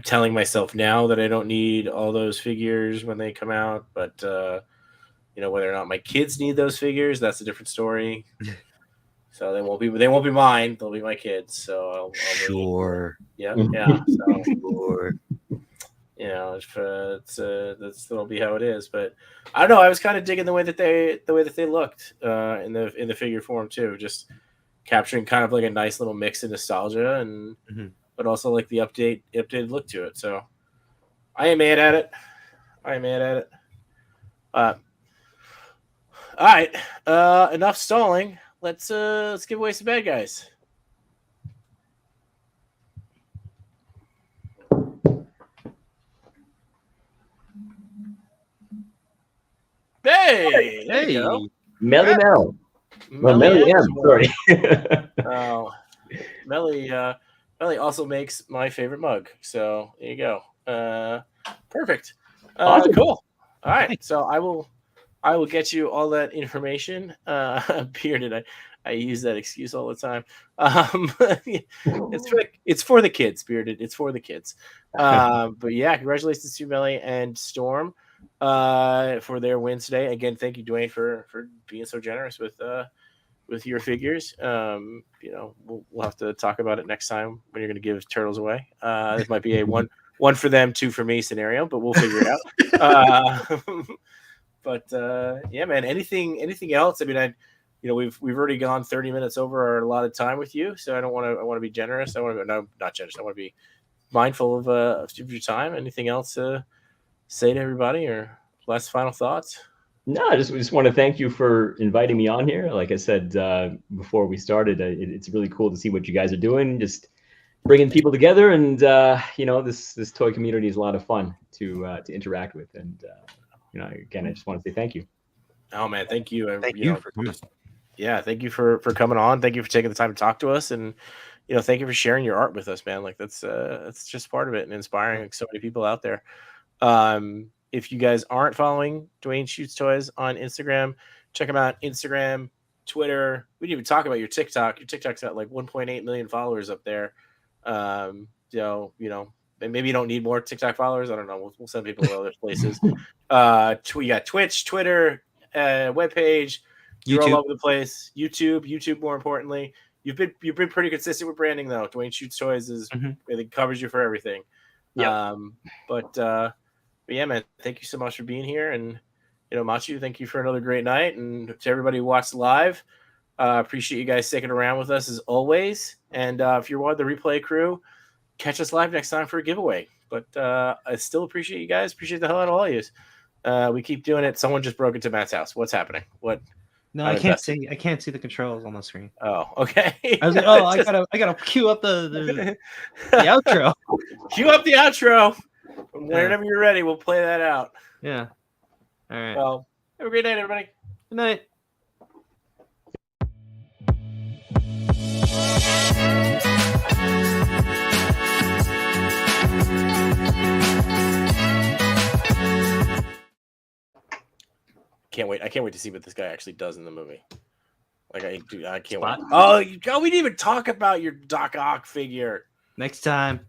telling myself now that I don't need all those figures when they come out, but whether or not my kids need those figures, that's a different story. So they won't be mine. They'll be my kids. So I'll sure. Yeah. So, sure. That'll be how it is. But I don't know. I was kind of digging the way that they looked in the figure form too. Just capturing kind of like a nice little mix of nostalgia and but also like the updated look to it. So I ain't mad at it. All right. Enough stalling. Let's give away some bad guys. Hey, there you go. Melly Mel. Melly M. Sorry. Oh, Melly also makes my favorite mug. So there you go. Perfect. Awesome. Cool. All right. So I will get you all that information. Bearded. I use that excuse all the time. It's for the kids, Bearded. It's for the kids. But yeah, congratulations to Melly and Storm for their win today. Again, thank you, Duane, for being so generous with your figures. We'll have to talk about it next time when you're going to give turtles away. This might be a one for them, two for me scenario, but we'll figure it out. But yeah, man. Anything else? I mean, we've already gone 30 minutes over our allotted time with you, so I want to be generous. I want to not generous. I want to be mindful of your time. Anything else to say to everybody, or last final thoughts? No, I just want to thank you for inviting me on here. Like I said before we started, it's really cool to see what you guys are doing. Just bringing people together, and this toy community is a lot of fun to interact with. And again, I just want to say thank you. Oh man, thank you. Thank you for coming. Yeah, thank you for coming on. Thank you for taking the time to talk to us, and thank you for sharing your art with us, man. Like that's just part of it, and inspiring like so many people out there. If you guys aren't following Duane Shoots Toys on Instagram, check them out. Instagram, Twitter. We didn't even talk about your TikTok. Your TikTok's got like 1.8 million followers up there. Maybe you don't need more TikTok followers. I don't know. We'll send people to other places. You got Twitch, Twitter, webpage. You're all over the place. YouTube. More importantly, you've been pretty consistent with branding though. Duane Shoots Toys it covers you for everything. Yeah. But yeah, man, thank you so much for being here. And, Matchu, thank you for another great night. And to everybody who watched live, appreciate you guys sticking around with us as always. And if you're one of the replay crew, catch us live next time for a giveaway. But I still appreciate you guys. Appreciate the hell out of all of you. We keep doing it. Someone just broke into Matt's house. What's happening? What? No, I can't see. I can't see the controls on the screen. Oh, okay. I was like, oh, I gotta cue up the outro. Cue up the outro. Whenever you're ready, we'll play that out. Yeah. All right. Well, have a great night, everybody. Good night. I can't wait to see what this guy actually does in the movie. Like I can't wait. Oh, we didn't even talk about your Doc Ock figure. Next time.